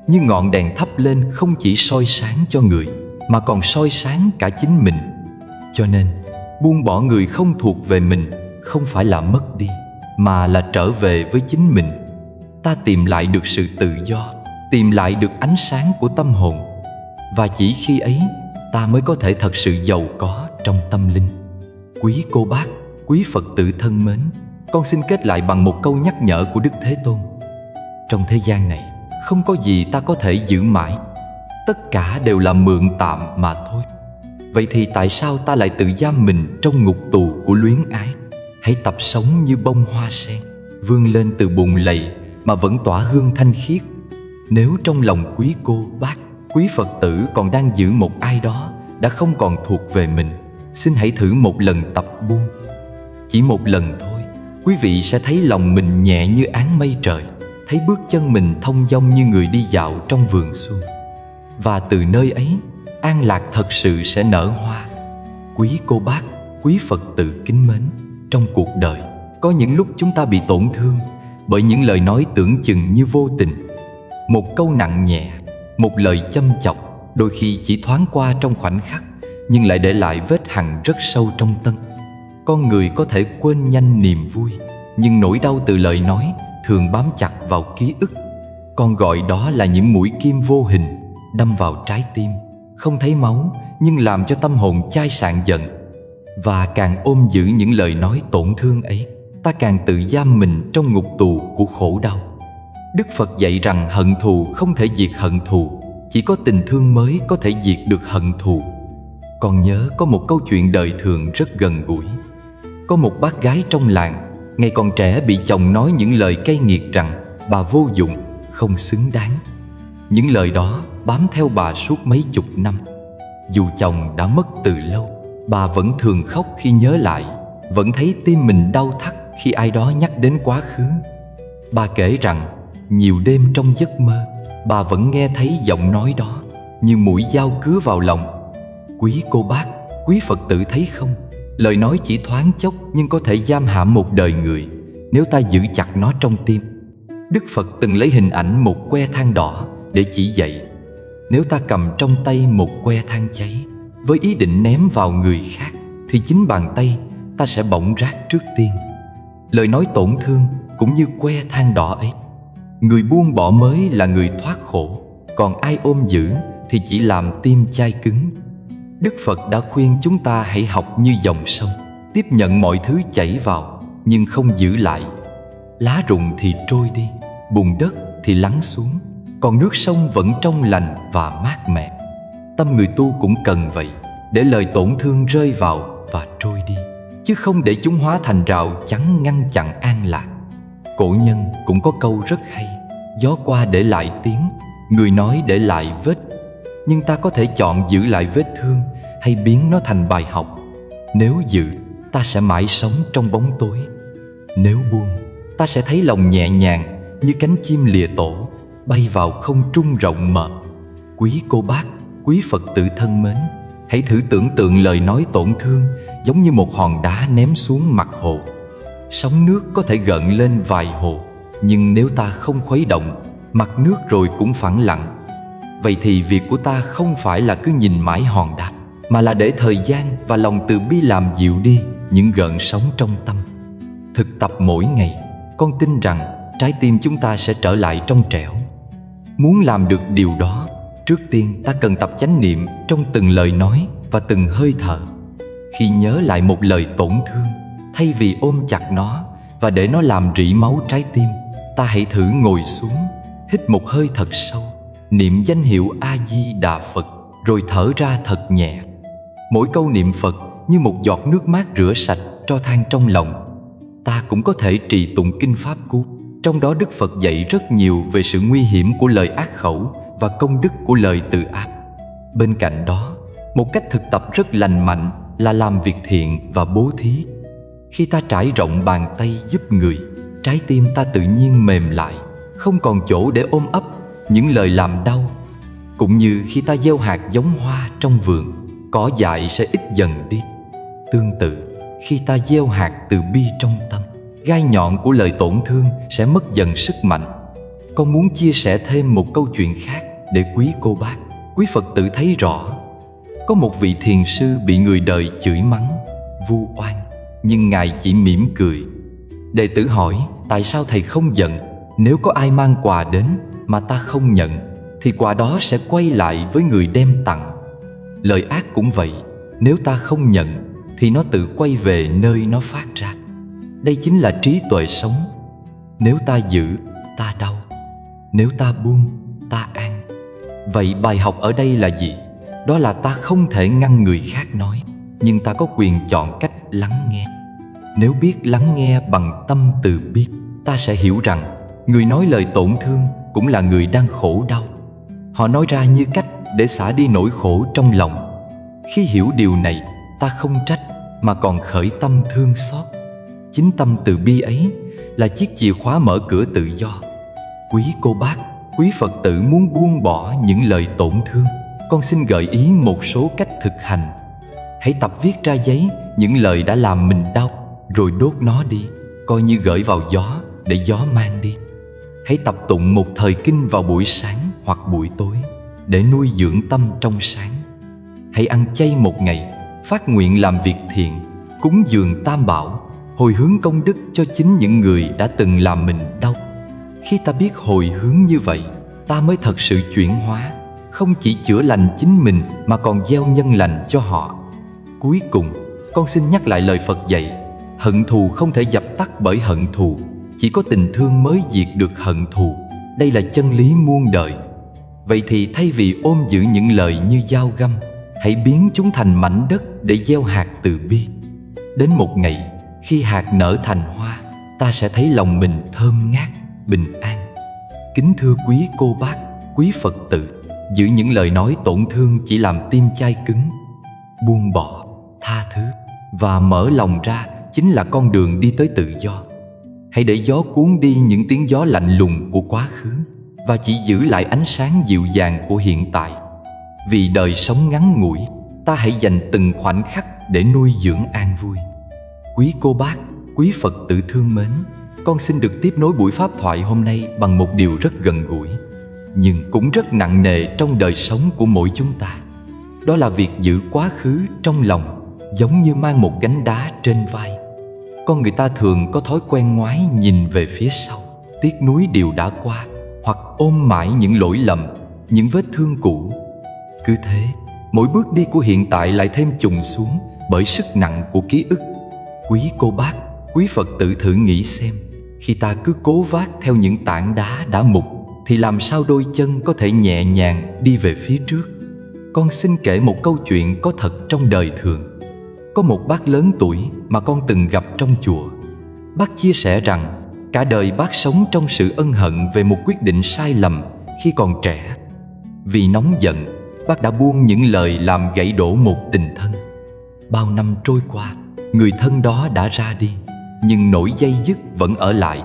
Như ngọn đèn thắp lên không chỉ soi sáng cho người, mà còn soi sáng cả chính mình. Cho nên, buông bỏ người không thuộc về mình không phải là mất đi, mà là trở về với chính mình. Ta tìm lại được sự tự do, tìm lại được ánh sáng của tâm hồn. Và chỉ khi ấy, ta mới có thể thật sự giàu có trong tâm linh. Quý cô bác, quý Phật tử thân mến, con xin kết lại bằng một câu nhắc nhở của Đức Thế Tôn. Trong thế gian này, không có gì ta có thể giữ mãi, tất cả đều là mượn tạm mà thôi. Vậy thì tại sao ta lại tự giam mình trong ngục tù của luyến ái? Hãy tập sống như bông hoa sen, vươn lên từ bùn lầy mà vẫn tỏa hương thanh khiết. Nếu trong lòng quý cô, bác, quý Phật tử còn đang giữ một ai đó đã không còn thuộc về mình, xin hãy thử một lần tập buông. Chỉ một lần thôi, quý vị sẽ thấy lòng mình nhẹ như áng mây trời, thấy bước chân mình thông dong như người đi dạo trong vườn xuân. Và từ nơi ấy, an lạc thật sự sẽ nở hoa. Quý cô bác, quý Phật tử kính mến, trong cuộc đời có những lúc chúng ta bị tổn thương bởi những lời nói tưởng chừng như vô tình. Một câu nặng nhẹ, một lời châm chọc, đôi khi chỉ thoáng qua trong khoảnh khắc nhưng lại để lại vết hằn rất sâu trong tâm. Con người có thể quên nhanh niềm vui, nhưng nỗi đau từ lời nói thường bám chặt vào ký ức. Con gọi đó là những mũi kim vô hình đâm vào trái tim, không thấy máu nhưng làm cho tâm hồn chai sạn giận. Và càng ôm giữ những lời nói tổn thương ấy, ta càng tự giam mình trong ngục tù của khổ đau. Đức Phật dạy rằng hận thù không thể diệt hận thù, chỉ có tình thương mới có thể diệt được hận thù. Còn nhớ có một câu chuyện đời thường rất gần gũi. Có một bác gái trong làng, ngày còn trẻ bị chồng nói những lời cay nghiệt rằng bà vô dụng, không xứng đáng. Những lời đó bám theo bà suốt mấy chục năm. Dù chồng đã mất từ lâu, bà vẫn thường khóc khi nhớ lại, vẫn thấy tim mình đau thắt khi ai đó nhắc đến quá khứ. Bà kể rằng nhiều đêm trong giấc mơ, bà vẫn nghe thấy giọng nói đó như mũi dao cứa vào lòng. Quý cô bác, quý Phật tử thấy không? Lời nói chỉ thoáng chốc nhưng có thể giam hãm một đời người nếu ta giữ chặt nó trong tim. Đức Phật từng lấy hình ảnh một que than đỏ để chỉ dạy. Nếu ta cầm trong tay một que than cháy với ý định ném vào người khác, thì chính bàn tay ta sẽ bỏng rát trước tiên. Lời nói tổn thương cũng như que than đỏ ấy. Người buông bỏ mới là người thoát khổ, còn ai ôm giữ thì chỉ làm tim chai cứng. Đức Phật đã khuyên chúng ta hãy học như dòng sông, tiếp nhận mọi thứ chảy vào nhưng không giữ lại. Lá rụng thì trôi đi, bùn đất thì lắng xuống, còn nước sông vẫn trong lành và mát mẻ. Tâm người tu cũng cần vậy, để lời tổn thương rơi vào và trôi đi, chứ không để chúng hóa thành rào chắn ngăn chặn an lạc. Cổ nhân cũng có câu rất hay: gió qua để lại tiếng, người nói để lại vết. Nhưng ta có thể chọn giữ lại vết thương hay biến nó thành bài học. Nếu giữ, ta sẽ mãi sống trong bóng tối. Nếu buông, ta sẽ thấy lòng nhẹ nhàng như cánh chim lìa tổ, bay vào không trung rộng mở. Quý cô bác, quý Phật tử thân mến, hãy thử tưởng tượng lời nói tổn thương giống như một hòn đá ném xuống mặt hồ. Sóng nước có thể gợn lên vài hồ, nhưng nếu ta không khuấy động, mặt nước rồi cũng phẳng lặng. Vậy thì việc của ta không phải là cứ nhìn mãi hòn đá, mà là để thời gian và lòng từ bi làm dịu đi những gợn sóng trong tâm. Thực tập mỗi ngày, con tin rằng trái tim chúng ta sẽ trở lại trong trẻo. Muốn làm được điều đó, trước tiên ta cần tập chánh niệm trong từng lời nói và từng hơi thở. Khi nhớ lại một lời tổn thương, thay vì ôm chặt nó và để nó làm rỉ máu trái tim, ta hãy thử ngồi xuống, hít một hơi thật sâu, niệm danh hiệu A-di-đà Phật, rồi thở ra thật nhẹ. Mỗi câu niệm Phật như một giọt nước mát rửa sạch tro than trong lòng. Ta cũng có thể trì tụng kinh Pháp Cú. Trong đó Đức Phật dạy rất nhiều về sự nguy hiểm của lời ác khẩu và công đức của lời từ ác. Bên cạnh đó, một cách thực tập rất lành mạnh là làm việc thiện và bố thí. Khi ta trải rộng bàn tay giúp người, trái tim ta tự nhiên mềm lại, không còn chỗ để ôm ấp những lời làm đau. Cũng như khi ta gieo hạt giống hoa trong vườn, cỏ dại sẽ ít dần đi. Tương tự, khi ta gieo hạt từ bi trong tâm, gai nhọn của lời tổn thương sẽ mất dần sức mạnh. Con muốn chia sẻ thêm một câu chuyện khác để quý cô bác, quý Phật tử thấy rõ. Có một vị thiền sư bị người đời chửi mắng, vu oan, nhưng ngài chỉ mỉm cười. Đệ tử hỏi: tại sao thầy không giận? Nếu có ai mang quà đến mà ta không nhận, thì quà đó sẽ quay lại với người đem tặng. Lời ác cũng vậy, nếu ta không nhận thì nó tự quay về nơi nó phát ra. Đây chính là trí tuệ sống. Nếu ta giữ, ta đau. Nếu ta buông, ta an. Vậy bài học ở đây là gì? Đó là ta không thể ngăn người khác nói, nhưng ta có quyền chọn cách lắng nghe. Nếu biết lắng nghe bằng tâm từ bi, ta sẽ hiểu rằng người nói lời tổn thương cũng là người đang khổ đau. Họ nói ra như cách để xả đi nỗi khổ trong lòng. Khi hiểu điều này, ta không trách mà còn khởi tâm thương xót. Chính tâm từ bi ấy là chiếc chìa khóa mở cửa tự do. Quý cô bác, quý Phật tử muốn buông bỏ những lời tổn thương, con xin gợi ý một số cách thực hành. Hãy tập viết ra giấy những lời đã làm mình đau, rồi đốt nó đi, coi như gửi vào gió để gió mang đi. Hãy tập tụng một thời kinh vào buổi sáng hoặc buổi tối để nuôi dưỡng tâm trong sáng. Hãy ăn chay một ngày, phát nguyện làm việc thiện, cúng dường tam bảo, hồi hướng công đức cho chính những người đã từng làm mình đau. Khi ta biết hồi hướng như vậy, ta mới thật sự chuyển hóa, không chỉ chữa lành chính mình mà còn gieo nhân lành cho họ. Cuối cùng, con xin nhắc lại lời Phật dạy: hận thù không thể dập tắt bởi hận thù, chỉ có tình thương mới diệt được hận thù. Đây là chân lý muôn đời. Vậy thì thay vì ôm giữ những lời như dao găm, hãy biến chúng thành mảnh đất để gieo hạt từ bi. Đến một ngày, khi hạt nở thành hoa, ta sẽ thấy lòng mình thơm ngát, bình an. Kính thưa quý cô bác, quý Phật tử, giữ những lời nói tổn thương chỉ làm tim chai cứng. Buông bỏ, tha thứ và mở lòng ra chính là con đường đi tới tự do. Hãy để gió cuốn đi những tiếng gió lạnh lùng của quá khứ và chỉ giữ lại ánh sáng dịu dàng của hiện tại. Vì đời sống ngắn ngủi, ta hãy dành từng khoảnh khắc để nuôi dưỡng an vui. Quý cô bác, quý Phật tử thương mến, con xin được tiếp nối buổi pháp thoại hôm nay bằng một điều rất gần gũi, nhưng cũng rất nặng nề trong đời sống của mỗi chúng ta. Đó là việc giữ quá khứ trong lòng, giống như mang một gánh đá trên vai. Con người ta thường có thói quen ngoái nhìn về phía sau, tiếc nuối điều đã qua, hoặc ôm mãi những lỗi lầm, những vết thương cũ. Cứ thế, mỗi bước đi của hiện tại lại thêm chùng xuống bởi sức nặng của ký ức. Quý cô bác, quý Phật tử thử nghĩ xem, khi ta cứ cố vác theo những tảng đá đã mục, thì làm sao đôi chân có thể nhẹ nhàng đi về phía trước? Con xin kể một câu chuyện có thật trong đời thường. Có một bác lớn tuổi mà con từng gặp trong chùa. Bác chia sẻ rằng cả đời bác sống trong sự ân hận về một quyết định sai lầm khi còn trẻ. Vì nóng giận, bác đã buông những lời làm gãy đổ một tình thân. Bao năm trôi qua, người thân đó đã ra đi, nhưng nỗi day dứt vẫn ở lại.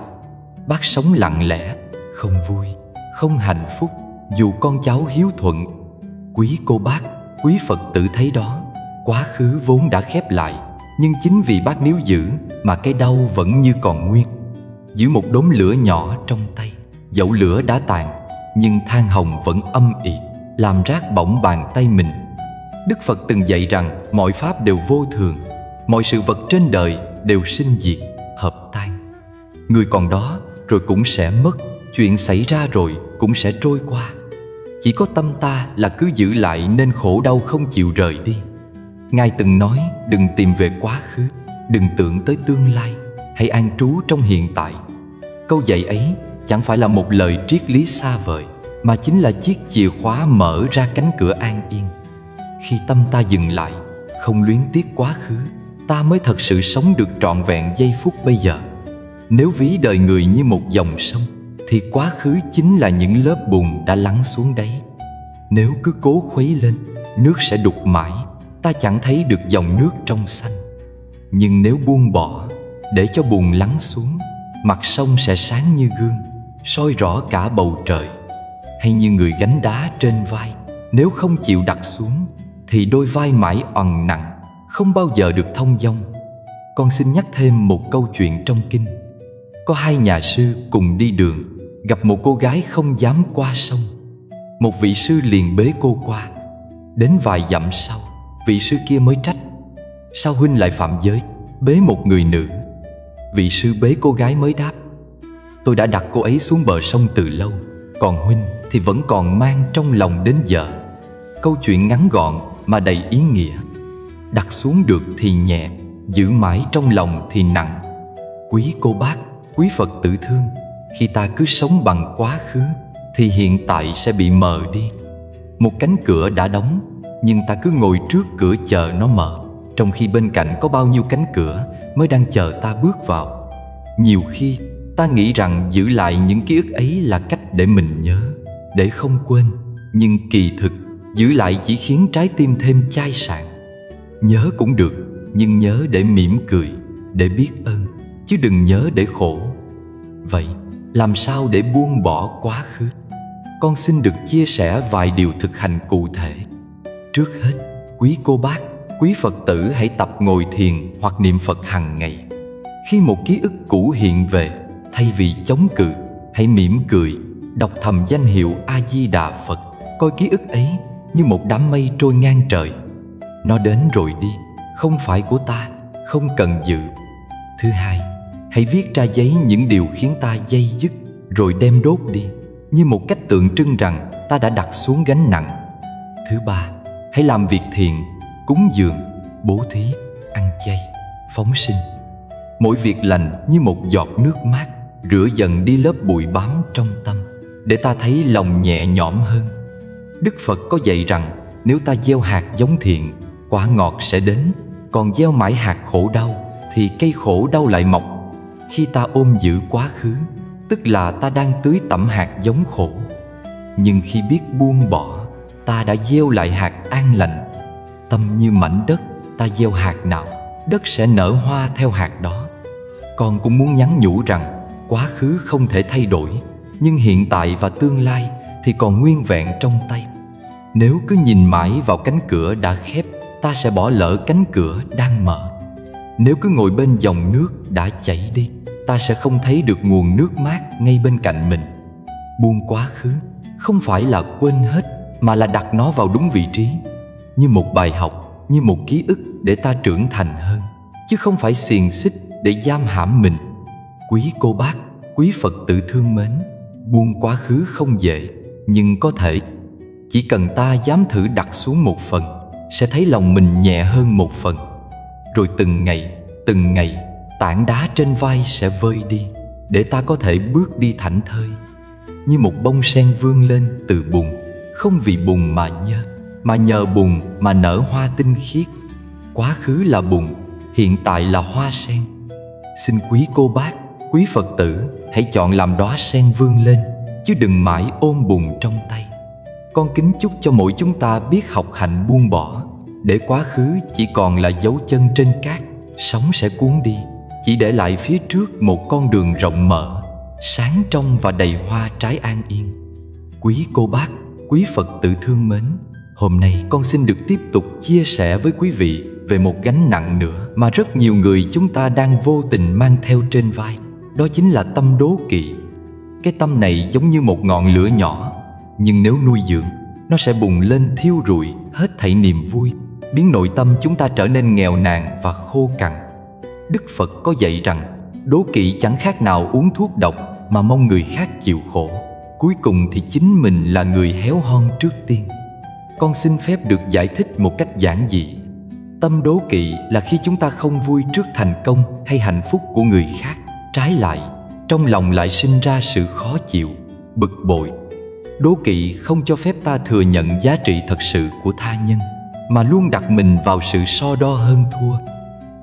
Bác sống lặng lẽ, không vui, không hạnh phúc, dù con cháu hiếu thuận. Quý cô bác, quý Phật tử thấy đó, quá khứ vốn đã khép lại, nhưng chính vì bác níu giữ mà cái đau vẫn như còn nguyên. Giữ một đốm lửa nhỏ trong tay, dẫu lửa đã tàn, nhưng than hồng vẫn âm ỉ, làm rát bỏng bàn tay mình. Đức Phật từng dạy rằng mọi pháp đều vô thường, mọi sự vật trên đời đều sinh diệt, hợp tan. Người còn đó rồi cũng sẽ mất, chuyện xảy ra rồi cũng sẽ trôi qua. Chỉ có tâm ta là cứ giữ lại nên khổ đau không chịu rời đi. Ngài từng nói đừng tìm về quá khứ, đừng tưởng tới tương lai, hãy an trú trong hiện tại. Câu dạy ấy chẳng phải là một lời triết lý xa vời, mà chính là chiếc chìa khóa mở ra cánh cửa an yên. Khi tâm ta dừng lại, không luyến tiếc quá khứ, ta mới thật sự sống được trọn vẹn giây phút bây giờ. Nếu ví đời người như một dòng sông, thì quá khứ chính là những lớp bùn đã lắng xuống đáy. Nếu cứ cố khuấy lên, nước sẽ đục mãi, ta chẳng thấy được dòng nước trong xanh. Nhưng nếu buông bỏ, để cho bùn lắng xuống, mặt sông sẽ sáng như gương, soi rõ cả bầu trời. Hay như người gánh đá trên vai, nếu không chịu đặt xuống, thì đôi vai mãi oằn nặng, không bao giờ được thông dong. Con xin nhắc thêm một câu chuyện trong kinh. Có hai nhà sư cùng đi đường, gặp một cô gái không dám qua sông. Một vị sư liền bế cô qua. Đến vài dặm sau, vị sư kia mới trách: sao huynh lại phạm giới, bế một người nữ? Vị sư bế cô gái mới đáp: tôi đã đặt cô ấy xuống bờ sông từ lâu, còn huynh thì vẫn còn mang trong lòng đến giờ. Câu chuyện ngắn gọn mà đầy ý nghĩa. Đặt xuống được thì nhẹ, giữ mãi trong lòng thì nặng. Quý cô bác, quý Phật tử thương, khi ta cứ sống bằng quá khứ, thì hiện tại sẽ bị mờ đi. Một cánh cửa đã đóng, nhưng ta cứ ngồi trước cửa chờ nó mở, trong khi bên cạnh có bao nhiêu cánh cửa mới đang chờ ta bước vào. Nhiều khi ta nghĩ rằng giữ lại những ký ức ấy là cách để mình nhớ, để không quên. Nhưng kỳ thực, giữ lại chỉ khiến trái tim thêm chai sạn. Nhớ cũng được, nhưng nhớ để mỉm cười, để biết ơn, chứ đừng nhớ để khổ. Vậy, làm sao để buông bỏ quá khứ? Con xin được chia sẻ vài điều thực hành cụ thể. Trước hết, quý cô bác, Quý Phật tử hãy tập ngồi thiền hoặc niệm Phật hàng ngày. Khi một ký ức cũ hiện về, thay vì chống cự, hãy mỉm cười, đọc thầm danh hiệu A-di-đà Phật, coi ký ức ấy như một đám mây trôi ngang trời. Nó đến rồi đi, không phải của ta, không cần giữ. Thứ hai, hãy viết ra giấy những điều khiến ta day dứt, rồi đem đốt đi, như một cách tượng trưng rằng ta đã đặt xuống gánh nặng. Thứ ba, hãy làm việc thiện, cúng dường, bố thí, ăn chay, phóng sinh. Mỗi việc lành như một giọt nước mát, rửa dần đi lớp bụi bám trong tâm, để ta thấy lòng nhẹ nhõm hơn. Đức Phật có dạy rằng nếu ta gieo hạt giống thiện, quả ngọt sẽ đến. Còn gieo mãi hạt khổ đau, thì cây khổ đau lại mọc. Khi ta ôm giữ quá khứ, tức là ta đang tưới tẩm hạt giống khổ. Nhưng khi biết buông bỏ, ta đã gieo lại hạt an lành. Tâm như mảnh đất, ta gieo hạt nào, đất sẽ nở hoa theo hạt đó. Con cũng muốn nhắn nhủ rằng quá khứ không thể thay đổi, nhưng hiện tại và tương lai thì còn nguyên vẹn trong tay. Nếu cứ nhìn mãi vào cánh cửa đã khép, ta sẽ bỏ lỡ cánh cửa đang mở. Nếu cứ ngồi bên dòng nước đã chảy đi, ta sẽ không thấy được nguồn nước mát ngay bên cạnh mình. Buông quá khứ không phải là quên hết, mà là đặt nó vào đúng vị trí, như một bài học, như một ký ức để ta trưởng thành hơn, chứ không phải xiềng xích để giam hãm mình. Quý cô bác, quý Phật tử thương mến, buông quá khứ không dễ, nhưng có thể. Chỉ cần ta dám thử đặt xuống một phần, sẽ thấy lòng mình nhẹ hơn một phần. Rồi từng ngày, tảng đá trên vai sẽ vơi đi, để ta có thể bước đi thảnh thơi. Như một bông sen vươn lên từ bùn, không vì bùn mà nhơ, mà nhờ bùn mà nở hoa tinh khiết. Quá khứ là bùn, hiện tại là hoa sen. Xin quý cô bác, quý Phật tử hãy chọn làm đóa sen vươn lên, chứ đừng mãi ôm bùn trong tay. Con kính chúc cho mỗi chúng ta biết học hành buông bỏ, để quá khứ chỉ còn là dấu chân trên cát, sóng sẽ cuốn đi, chỉ để lại phía trước một con đường rộng mở, sáng trong và đầy hoa trái an yên. Quý cô bác, quý Phật tử thương mến, hôm nay con xin được tiếp tục chia sẻ với quý vị về một gánh nặng nữa mà rất nhiều người chúng ta đang vô tình mang theo trên vai. Đó chính là tâm đố kỵ. Cái tâm này giống như một ngọn lửa nhỏ, nhưng nếu nuôi dưỡng, nó sẽ bùng lên thiêu rụi hết thảy niềm vui, biến nội tâm chúng ta trở nên nghèo nàn và khô cằn. Đức Phật có dạy rằng đố kỵ chẳng khác nào uống thuốc độc mà mong người khác chịu khổ, cuối cùng thì chính mình là người héo hon trước tiên. Con xin phép được giải thích một cách giản dị. Tâm đố kỵ là khi chúng ta không vui trước thành công hay hạnh phúc của người khác, trái lại, trong lòng lại sinh ra sự khó chịu, bực bội. Đố kỵ không cho phép ta thừa nhận giá trị thật sự của tha nhân, mà luôn đặt mình vào sự so đo hơn thua.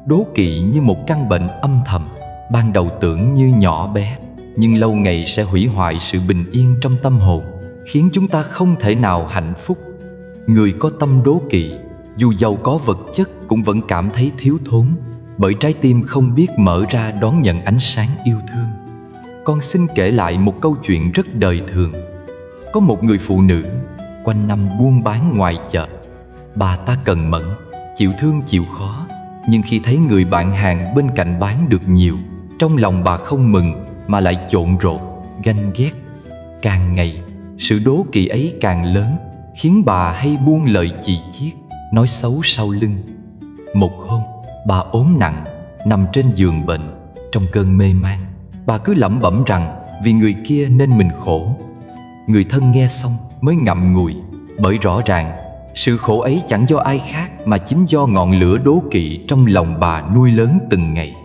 Đố kỵ như một căn bệnh âm thầm, ban đầu tưởng như nhỏ bé, nhưng lâu ngày sẽ hủy hoại sự bình yên trong tâm hồn, khiến chúng ta không thể nào hạnh phúc. Người có tâm đố kỵ, dù giàu có vật chất cũng vẫn cảm thấy thiếu thốn, bởi trái tim không biết mở ra đón nhận ánh sáng yêu thương. Con xin kể lại một câu chuyện rất đời thường. Có một người phụ nữ quanh năm buôn bán ngoài chợ. Bà ta cần mẫn, chịu thương chịu khó, nhưng khi thấy người bạn hàng bên cạnh bán được nhiều, trong lòng bà không mừng mà lại chộn rộn, ganh ghét. Càng ngày, sự đố kỵ ấy càng lớn, khiến bà hay buông lời chì chiết, nói xấu sau lưng. Một hôm, bà ốm nặng, nằm trên giường bệnh. Trong cơn mê man, bà cứ lẩm bẩm rằng vì người kia nên mình khổ. Người thân nghe xong mới ngậm ngùi, bởi rõ ràng sự khổ ấy chẳng do ai khác mà chính do ngọn lửa đố kỵ trong lòng bà nuôi lớn từng ngày.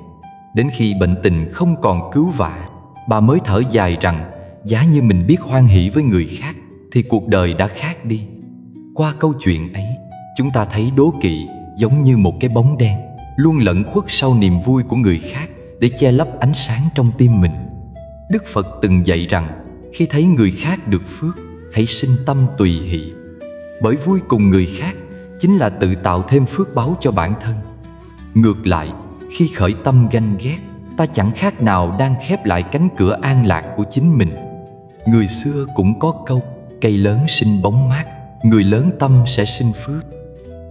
Đến khi bệnh tình không còn cứu vãn, bà mới thở dài rằng giá như mình biết hoan hỷ với người khác thì cuộc đời đã khác đi. Qua câu chuyện ấy, chúng ta thấy đố kỵ giống như một cái bóng đen, luôn lẩn khuất sau niềm vui của người khác để che lấp ánh sáng trong tim mình. Đức Phật từng dạy rằng khi thấy người khác được phước, hãy sinh tâm tùy hỷ, bởi vui cùng người khác chính là tự tạo thêm phước báu cho bản thân. Ngược lại, khi khởi tâm ganh ghét, ta chẳng khác nào đang khép lại cánh cửa an lạc của chính mình. Người xưa cũng có câu, cây lớn sinh bóng mát, người lớn tâm sẽ sinh phước.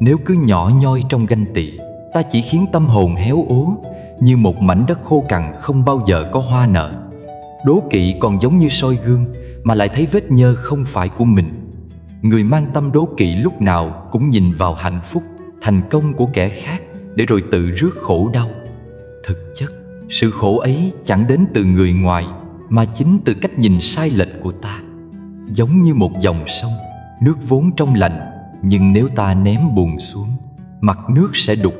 Nếu cứ nhỏ nhoi trong ganh tị, ta chỉ khiến tâm hồn héo úa như một mảnh đất khô cằn không bao giờ có hoa nở. Đố kỵ còn giống như soi gương mà lại thấy vết nhơ không phải của mình. Người mang tâm đố kỵ lúc nào cũng nhìn vào hạnh phúc, thành công của kẻ khác để rồi tự rước khổ đau. Thực chất, sự khổ ấy chẳng đến từ người ngoài mà chính từ cách nhìn sai lệch của ta. Giống như một dòng sông, nước vốn trong lành, nhưng nếu ta ném bùn xuống, mặt nước sẽ đục.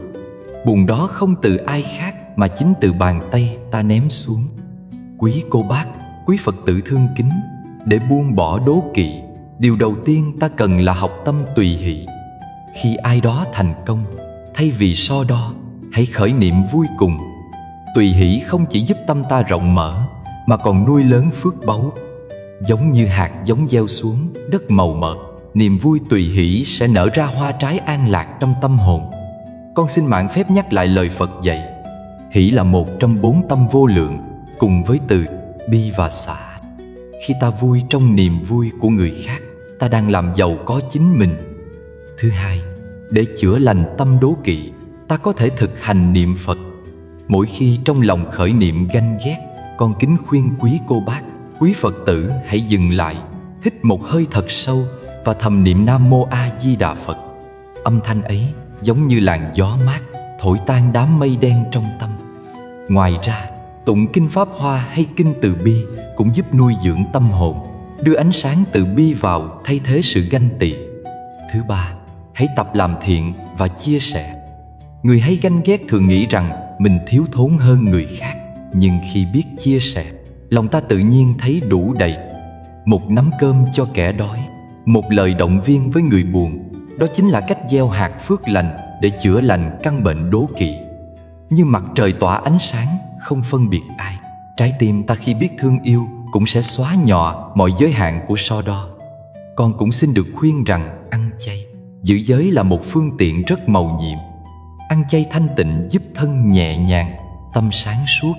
Bùn đó không từ ai khác mà chính từ bàn tay ta ném xuống. Quý cô bác, quý Phật tử thương kính, để buông bỏ đố kỵ, điều đầu tiên ta cần là học tâm tùy hỷ. Khi ai đó thành công, thay vì so đo, hãy khởi niệm vui cùng. Tùy hỷ không chỉ giúp tâm ta rộng mở, mà còn nuôi lớn phước báu. Giống như hạt giống gieo xuống đất màu mỡ, niềm vui tùy hỷ sẽ nở ra hoa trái an lạc trong tâm hồn. Con xin mạn phép nhắc lại lời Phật dạy. Hỷ là một trong 4 tâm vô lượng, cùng với từ bi và xả. Khi ta vui trong niềm vui của người khác, ta đang làm giàu có chính mình. Thứ hai, để chữa lành tâm đố kỵ, ta có thể thực hành niệm Phật. Mỗi khi trong lòng khởi niệm ganh ghét, con kính khuyên quý cô bác, quý Phật tử hãy dừng lại, hít một hơi thật sâu và thầm niệm Nam Mô A Di Đà Phật. Âm thanh ấy giống như làn gió mát thổi tan đám mây đen trong tâm. Ngoài ra, tụng kinh Pháp Hoa hay kinh Từ Bi cũng giúp nuôi dưỡng tâm hồn, đưa ánh sáng từ bi vào thay thế sự ganh tị. Thứ ba, hãy tập làm thiện và chia sẻ. Người hay ganh ghét thường nghĩ rằng mình thiếu thốn hơn người khác, nhưng khi biết chia sẻ, lòng ta tự nhiên thấy đủ đầy. Một nắm cơm cho kẻ đói, một lời động viên với người buồn, đó chính là cách gieo hạt phước lành để chữa lành căn bệnh đố kỵ. Như mặt trời tỏa ánh sáng, không phân biệt ai, trái tim ta khi biết thương yêu cũng sẽ xóa nhòa mọi giới hạn của so đo. Con cũng xin được khuyên rằng ăn chay, giữ giới là một phương tiện rất mầu nhiệm. Ăn chay thanh tịnh giúp thân nhẹ nhàng, tâm sáng suốt.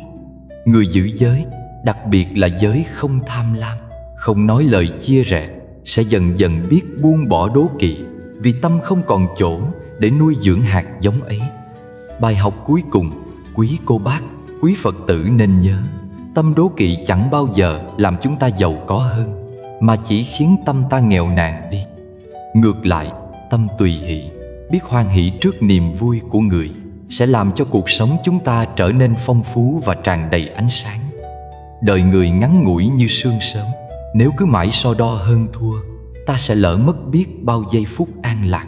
Người giữ giới, đặc biệt là giới không tham lam, không nói lời chia rẽ, sẽ dần dần biết buông bỏ đố kỵ, vì tâm không còn chỗ để nuôi dưỡng hạt giống ấy. Bài học cuối cùng, quý cô bác, quý Phật tử nên nhớ, tâm đố kỵ chẳng bao giờ làm chúng ta giàu có hơn, mà chỉ khiến tâm ta nghèo nàn đi. Ngược lại, tâm tùy hỷ, biết hoan hỷ trước niềm vui của người, sẽ làm cho cuộc sống chúng ta trở nên phong phú và tràn đầy ánh sáng. Đời người ngắn ngủi như sương sớm, nếu cứ mãi so đo hơn thua, ta sẽ lỡ mất biết bao giây phút an lạc.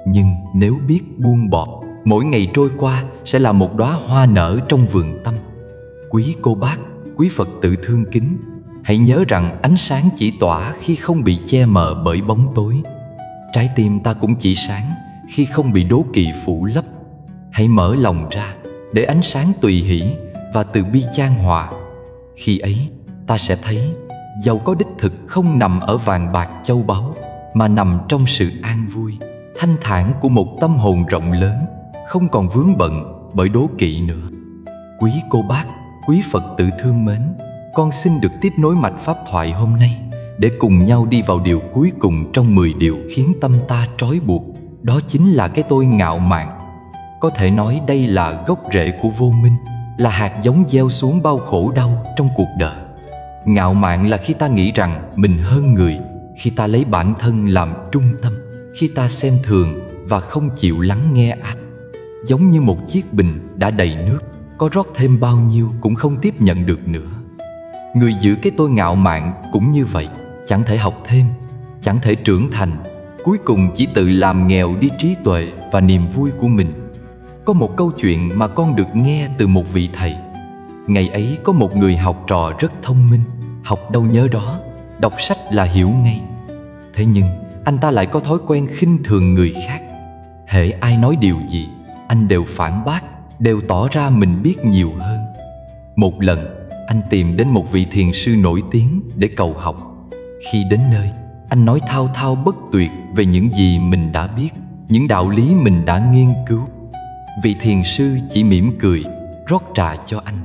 Nhưng nếu biết buông bỏ, mỗi ngày trôi qua sẽ là một đóa hoa nở trong vườn tâm. Quý cô bác, quý Phật tử thương kính, hãy nhớ rằng ánh sáng chỉ tỏa khi không bị che mờ bởi bóng tối. Trái tim ta cũng chỉ sáng khi không bị đố kỵ phủ lấp. Hãy mở lòng ra để ánh sáng tùy hỷ và từ bi chan hòa. Khi ấy ta sẽ thấy giàu có đích thực không nằm ở vàng bạc châu báu, mà nằm trong sự an vui, thanh thản của một tâm hồn rộng lớn, không còn vướng bận bởi đố kỵ nữa. Quý cô bác, quý Phật tử thương mến, con xin được tiếp nối mạch pháp thoại hôm nay để cùng nhau đi vào điều cuối cùng trong 10 điều khiến tâm ta trói buộc. Đó chính là cái tôi ngạo mạn. Có thể nói đây là gốc rễ của vô minh, là hạt giống gieo xuống bao khổ đau trong cuộc đời. Ngạo mạn là khi ta nghĩ rằng mình hơn người, khi ta lấy bản thân làm trung tâm, khi ta xem thường và không chịu lắng nghe ai. Giống như một chiếc bình đã đầy nước, có rót thêm bao nhiêu cũng không tiếp nhận được nữa. Người giữ cái tôi ngạo mạn cũng như vậy, chẳng thể học thêm, chẳng thể trưởng thành, cuối cùng chỉ tự làm nghèo đi trí tuệ và niềm vui của mình. Có một câu chuyện mà con được nghe từ một vị thầy. Ngày ấy có một người học trò rất thông minh, học đâu nhớ đó, đọc sách là hiểu ngay. Thế nhưng anh ta lại có thói quen khinh thường người khác. Hễ ai nói điều gì, anh đều phản bác, đều tỏ ra mình biết nhiều hơn. Một lần, anh tìm đến một vị thiền sư nổi tiếng để cầu học. Khi đến nơi, anh nói thao thao bất tuyệt về những gì mình đã biết, những đạo lý mình đã nghiên cứu. Vị thiền sư chỉ mỉm cười, rót trà cho anh.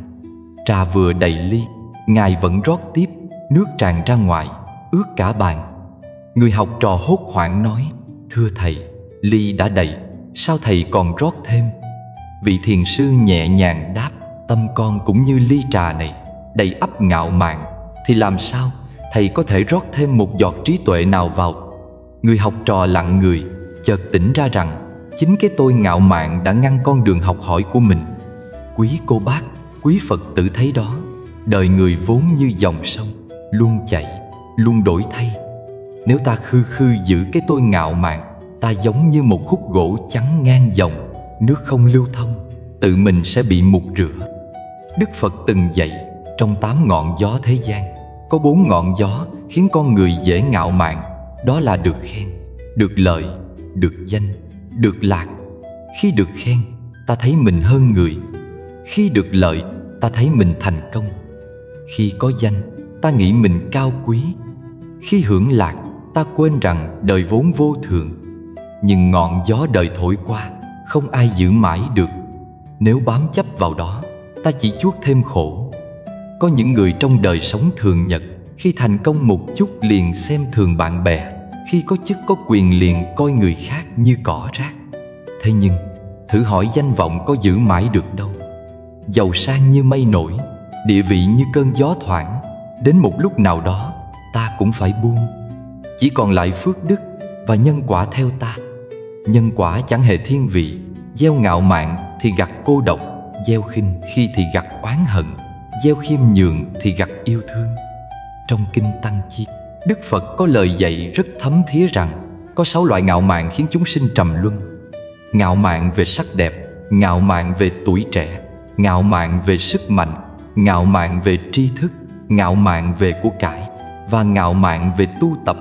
Trà vừa đầy ly, ngài vẫn rót tiếp, nước tràn ra ngoài, ướt cả bàn. Người học trò hốt hoảng nói: "Thưa thầy, ly đã đầy, sao thầy còn rót thêm? Vị thiền sư nhẹ nhàng đáp: tâm con cũng như ly trà này, đầy ắp ngạo mạn, thì làm sao thầy có thể rót thêm một giọt trí tuệ nào vào? Người học trò lặng người, chợt tỉnh ra rằng chính cái tôi ngạo mạn đã ngăn con đường học hỏi của mình. Quý cô bác, quý Phật tử thấy đó, đời người vốn như dòng sông, luôn chảy, luôn đổi thay. Nếu ta khư khư giữ cái tôi ngạo mạn, ta giống như một khúc gỗ trắng ngang dòng, nước không lưu thông, tự mình sẽ bị mục rửa. Đức Phật từng dạy, trong 8 ngọn gió thế gian, có 4 ngọn gió khiến con người dễ ngạo mạn. Đó là được khen, được lợi, được danh, được lạc. Khi được khen, ta thấy mình hơn người. Khi được lợi, ta thấy mình thành công. Khi có danh, ta nghĩ mình cao quý. Khi hưởng lạc, ta quên rằng đời vốn vô thường. Nhưng ngọn gió đời thổi qua, không ai giữ mãi được. Nếu bám chấp vào đó, ta chỉ chuốc thêm khổ. Có những người trong đời sống thường nhật, khi thành công một chút liền xem thường bạn bè, khi có chức có quyền liền coi người khác như cỏ rác. Thế nhưng, thử hỏi danh vọng có giữ mãi được đâu. Giàu sang như mây nổi, địa vị như cơn gió thoảng, đến một lúc nào đó, ta cũng phải buông. Chỉ còn lại phước đức và nhân quả theo ta. Nhân quả chẳng hề thiên vị, gieo ngạo mạn thì gặt cô độc, gieo khinh khi thì gặt oán hận, gieo khiêm nhường thì gặt yêu thương. Trong Kinh Tăng Chi, Đức Phật có lời dạy rất thấm thía rằng có 6 loại ngạo mạn khiến chúng sinh trầm luân. Ngạo mạn về sắc đẹp, ngạo mạn về tuổi trẻ, ngạo mạn về sức mạnh, ngạo mạn về tri thức, ngạo mạn về của cải và ngạo mạn về tu tập.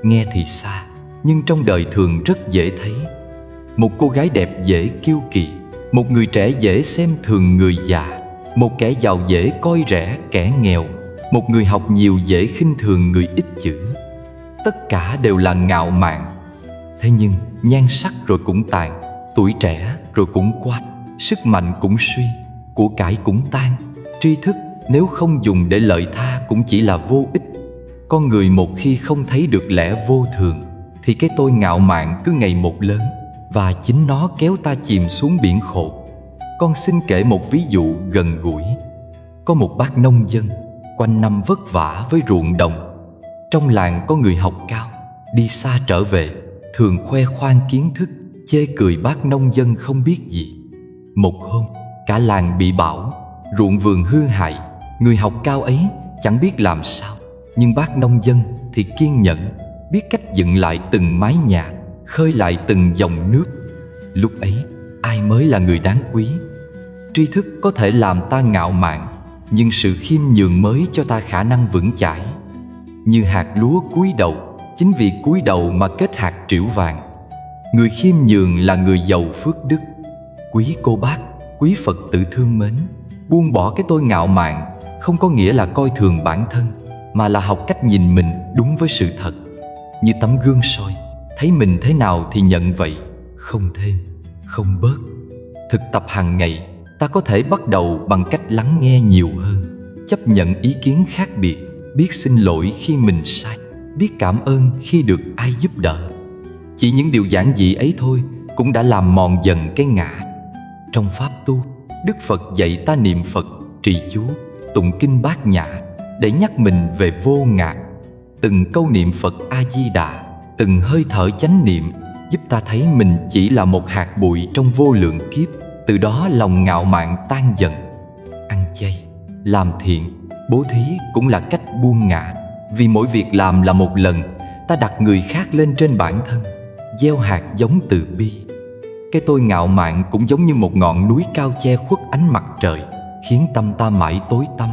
Nghe thì xa, nhưng trong đời thường rất dễ thấy. Một cô gái đẹp dễ kiêu kỳ, một người trẻ dễ xem thường người già, một kẻ giàu dễ coi rẻ kẻ nghèo, một người học nhiều dễ khinh thường người ít chữ. Tất cả đều là ngạo mạn. Thế nhưng nhan sắc rồi cũng tàn, tuổi trẻ rồi cũng qua, sức mạnh cũng suy, của cải cũng tan, tri thức nếu không dùng để lợi tha cũng chỉ là vô ích. Con người một khi không thấy được lẽ vô thường, thì cái tôi ngạo mạn cứ ngày một lớn, và chính nó kéo ta chìm xuống biển khổ. Con xin kể một ví dụ gần gũi. Có một bác nông dân, quanh năm vất vả với ruộng đồng. Trong làng có người học cao, đi xa trở về, thường khoe khoang kiến thức, chê cười bác nông dân không biết gì. Một hôm, cả làng bị bão, ruộng vườn hư hại. Người học cao ấy chẳng biết làm sao, nhưng bác nông dân thì kiên nhẫn, biết cách dựng lại từng mái nhà, khơi lại từng dòng nước. Lúc ấy, ai mới là người đáng quý? Tri thức có thể làm ta ngạo mạn, nhưng sự khiêm nhường mới cho ta khả năng vững chãi. Như hạt lúa cúi đầu, chính vì cúi đầu mà kết hạt trĩu vàng. Người khiêm nhường là người giàu phước đức. Quý cô bác, quý Phật tử thương mến, buông bỏ cái tôi ngạo mạn không có nghĩa là coi thường bản thân, mà là học cách nhìn mình đúng với sự thật. Như tấm gương soi, thấy mình thế nào thì nhận vậy, không thêm, không bớt. Thực tập hàng ngày, ta có thể bắt đầu bằng cách lắng nghe nhiều hơn, chấp nhận ý kiến khác biệt, biết xin lỗi khi mình sai, biết cảm ơn khi được ai giúp đỡ. Chỉ những điều giản dị ấy thôi cũng đã làm mòn dần cái ngã. Trong pháp tu, Đức Phật dạy ta niệm Phật, trì chú, tụng kinh Bát Nhã để nhắc mình về vô ngã. Từng câu niệm Phật A-di-đà, từng hơi thở chánh niệm giúp ta thấy mình chỉ là một hạt bụi trong vô lượng kiếp. Từ đó lòng ngạo mạn tan dần. Ăn chay, làm thiện, bố thí cũng là cách buông ngã. Vì mỗi việc làm là một lần, ta đặt người khác lên trên bản thân, gieo hạt giống từ bi. Cái tôi ngạo mạn cũng giống như một ngọn núi cao che khuất ánh mặt trời, khiến tâm ta mãi tối tăm.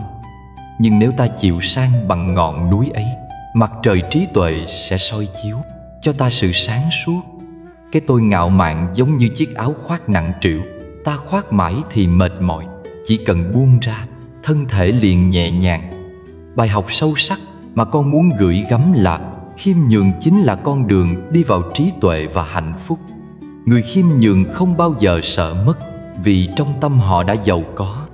Nhưng nếu ta chịu sang bằng ngọn núi ấy, mặt trời trí tuệ sẽ soi chiếu cho ta sự sáng suốt. Cái tôi ngạo mạn giống như chiếc áo khoác nặng trĩu, ta khoác mãi thì mệt mỏi, chỉ cần buông ra, thân thể liền nhẹ nhàng. Bài học sâu sắc mà con muốn gửi gắm là khiêm nhường chính là con đường đi vào trí tuệ và hạnh phúc. Người khiêm nhường không bao giờ sợ mất, vì trong tâm họ đã giàu có.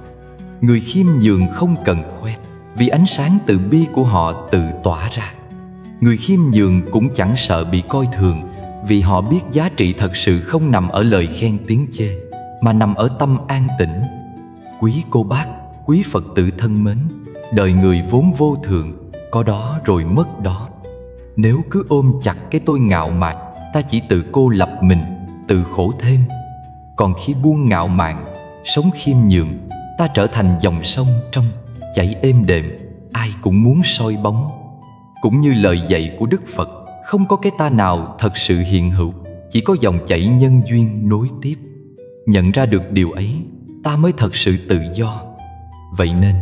Người khiêm nhường không cần khoe, vì ánh sáng từ bi của họ tự tỏa ra. Người khiêm nhường cũng chẳng sợ bị coi thường, vì họ biết giá trị thật sự không nằm ở lời khen tiếng chê, mà nằm ở tâm an tĩnh. Quý cô bác, quý Phật tử thân mến, đời người vốn vô thường, có đó rồi mất đó. Nếu cứ ôm chặt cái tôi ngạo mạn, ta chỉ tự cô lập mình, tự khổ thêm. Còn khi buông ngạo mạn, sống khiêm nhường, ta trở thành dòng sông trong, chảy êm đềm, ai cũng muốn soi bóng. Cũng như lời dạy của Đức Phật, không có cái ta nào thật sự hiện hữu, chỉ có dòng chảy nhân duyên nối tiếp. Nhận ra được điều ấy, ta mới thật sự tự do. Vậy nên,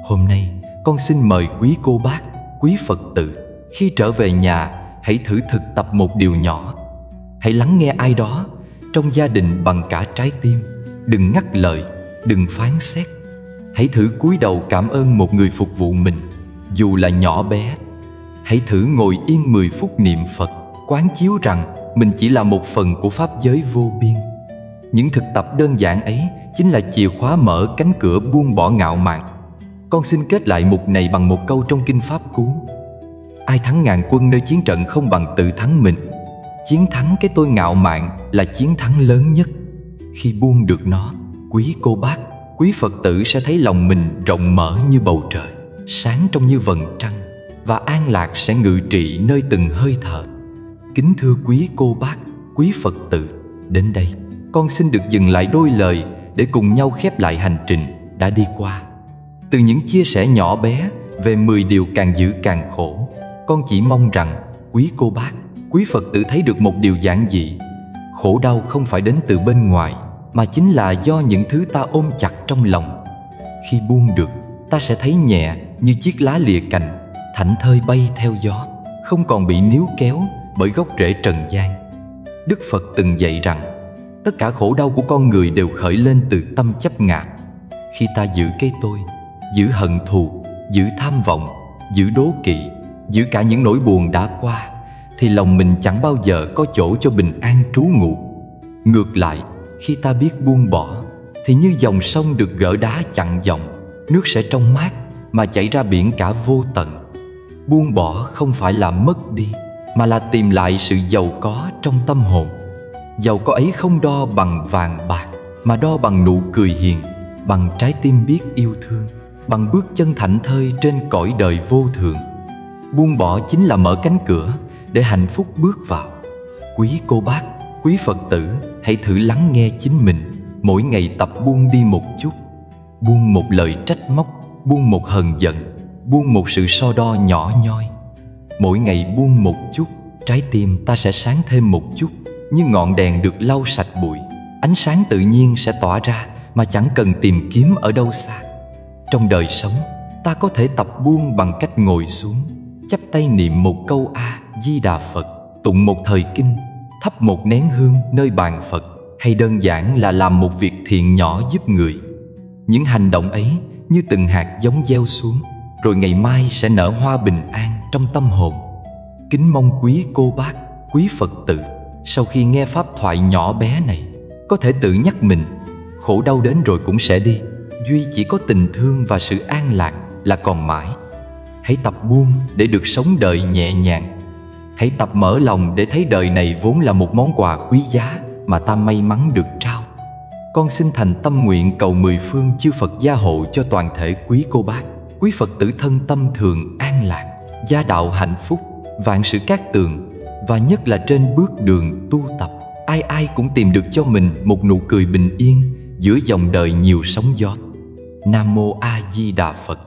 hôm nay, con xin mời quý cô bác, quý Phật tử, khi trở về nhà, hãy thử thực tập một điều nhỏ. Hãy lắng nghe ai đó trong gia đình bằng cả trái tim. Đừng ngắt lời, đừng phán xét. Hãy thử cúi đầu cảm ơn một người phục vụ mình, dù là nhỏ bé. Hãy thử ngồi yên 10 phút niệm Phật, quán chiếu rằng mình chỉ là một phần của pháp giới vô biên. Những thực tập đơn giản ấy chính là chìa khóa mở cánh cửa buông bỏ ngạo mạn. Con xin kết lại mục này bằng một câu trong Kinh Pháp Cú: ai thắng ngàn quân nơi chiến trận không bằng tự thắng mình. Chiến thắng cái tôi ngạo mạn là chiến thắng lớn nhất. Khi buông được nó, quý cô bác, quý Phật tử sẽ thấy lòng mình rộng mở như bầu trời, sáng trong như vầng trăng, và an lạc sẽ ngự trị nơi từng hơi thở. Kính thưa quý cô bác, quý Phật tử, đến đây con xin được dừng lại đôi lời để cùng nhau khép lại hành trình đã đi qua. Từ những chia sẻ nhỏ bé về 10 điều càng giữ càng khổ, con chỉ mong rằng quý cô bác, quý Phật tử thấy được một điều giản dị: khổ đau không phải đến từ bên ngoài, mà chính là do những thứ ta ôm chặt trong lòng. Khi buông được, ta sẽ thấy nhẹ như chiếc lá lìa cành, thảnh thơi bay theo gió, không còn bị níu kéo bởi gốc rễ trần gian. Đức Phật từng dạy rằng tất cả khổ đau của con người đều khởi lên từ tâm chấp ngã. Khi ta giữ cái tôi, giữ hận thù, giữ tham vọng, giữ đố kỵ, giữ cả những nỗi buồn đã qua, thì lòng mình chẳng bao giờ có chỗ cho bình an trú ngụ. Ngược lại, khi ta biết buông bỏ, thì như dòng sông được gỡ đá chặn dòng, nước sẽ trong mát mà chảy ra biển cả vô tận. Buông bỏ không phải là mất đi, mà là tìm lại sự giàu có trong tâm hồn. Giàu có ấy không đo bằng vàng bạc, mà đo bằng nụ cười hiền, bằng trái tim biết yêu thương, bằng bước chân thảnh thơi trên cõi đời vô thường. Buông bỏ chính là mở cánh cửa để hạnh phúc bước vào. Quý cô bác, quý Phật tử, hãy thử lắng nghe chính mình, mỗi ngày tập buông đi một chút. Buông một lời trách móc, buông một hờn giận, buông một sự so đo nhỏ nhoi. Mỗi ngày buông một chút, trái tim ta sẽ sáng thêm một chút, như ngọn đèn được lau sạch bụi. Ánh sáng tự nhiên sẽ tỏa ra mà chẳng cần tìm kiếm ở đâu xa. Trong đời sống, ta có thể tập buông bằng cách ngồi xuống, chắp tay niệm một câu A Di Đà Phật, tụng một thời kinh, thắp một nén hương nơi bàn Phật, hay đơn giản là làm một việc thiện nhỏ giúp người. Những hành động ấy như từng hạt giống gieo xuống, rồi ngày mai sẽ nở hoa bình an trong tâm hồn. Kính mong quý cô bác, quý Phật tử, sau khi nghe pháp thoại nhỏ bé này, có thể tự nhắc mình, khổ đau đến rồi cũng sẽ đi, duy chỉ có tình thương và sự an lạc là còn mãi. Hãy tập buông để được sống đời nhẹ nhàng. Hãy tập mở lòng để thấy đời này vốn là một món quà quý giá mà ta may mắn được trao. Con xin thành tâm nguyện cầu 10 phương chư Phật gia hộ cho toàn thể quý cô bác, quý Phật tử thân tâm thường an lạc, gia đạo hạnh phúc, vạn sự cát tường, và nhất là trên bước đường tu tập, ai ai cũng tìm được cho mình một nụ cười bình yên giữa dòng đời nhiều sóng gió. Nam Mô A Di Đà Phật.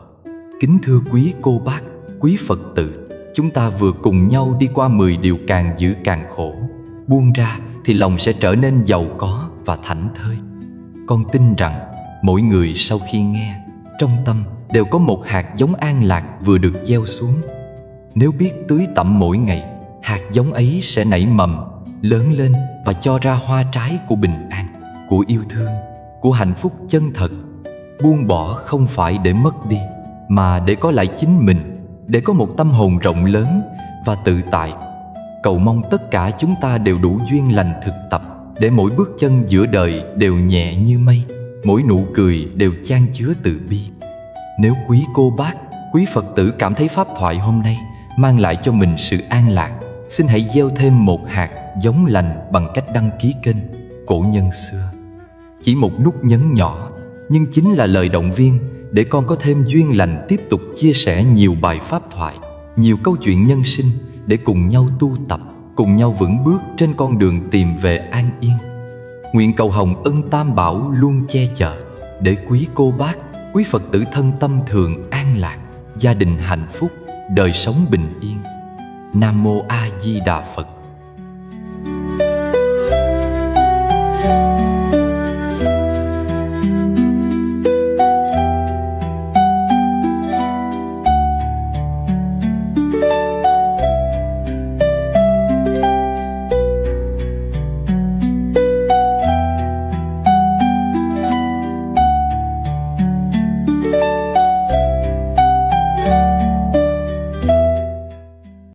Kính thưa quý cô bác, quý Phật tử, chúng ta vừa cùng nhau đi qua 10 điều càng giữ càng khổ. Buông ra thì lòng sẽ trở nên giàu có và thảnh thơi. Con tin rằng mỗi người sau khi nghe, trong tâm đều có một hạt giống an lạc vừa được gieo xuống. Nếu biết tưới tẩm mỗi ngày, hạt giống ấy sẽ nảy mầm, lớn lên và cho ra hoa trái của bình an, của yêu thương, của hạnh phúc chân thật. Buông bỏ không phải để mất đi, mà để có lại chính mình, để có một tâm hồn rộng lớn và tự tại. Cầu mong tất cả chúng ta đều đủ duyên lành thực tập, để mỗi bước chân giữa đời đều nhẹ như mây, mỗi nụ cười đều chan chứa từ bi. Nếu quý cô bác, quý Phật tử cảm thấy pháp thoại hôm nay mang lại cho mình sự an lạc, xin hãy gieo thêm một hạt giống lành bằng cách đăng ký kênh Cổ Nhân Xưa. Chỉ một nút nhấn nhỏ, nhưng chính là lời động viên để con có thêm duyên lành tiếp tục chia sẻ nhiều bài pháp thoại, nhiều câu chuyện nhân sinh để cùng nhau tu tập, cùng nhau vững bước trên con đường tìm về an yên. Nguyện cầu hồng ân Tam Bảo luôn che chở, để quý cô bác, quý Phật tử thân tâm thường an lạc, gia đình hạnh phúc, đời sống bình yên. Nam Mô A Di Đà Phật.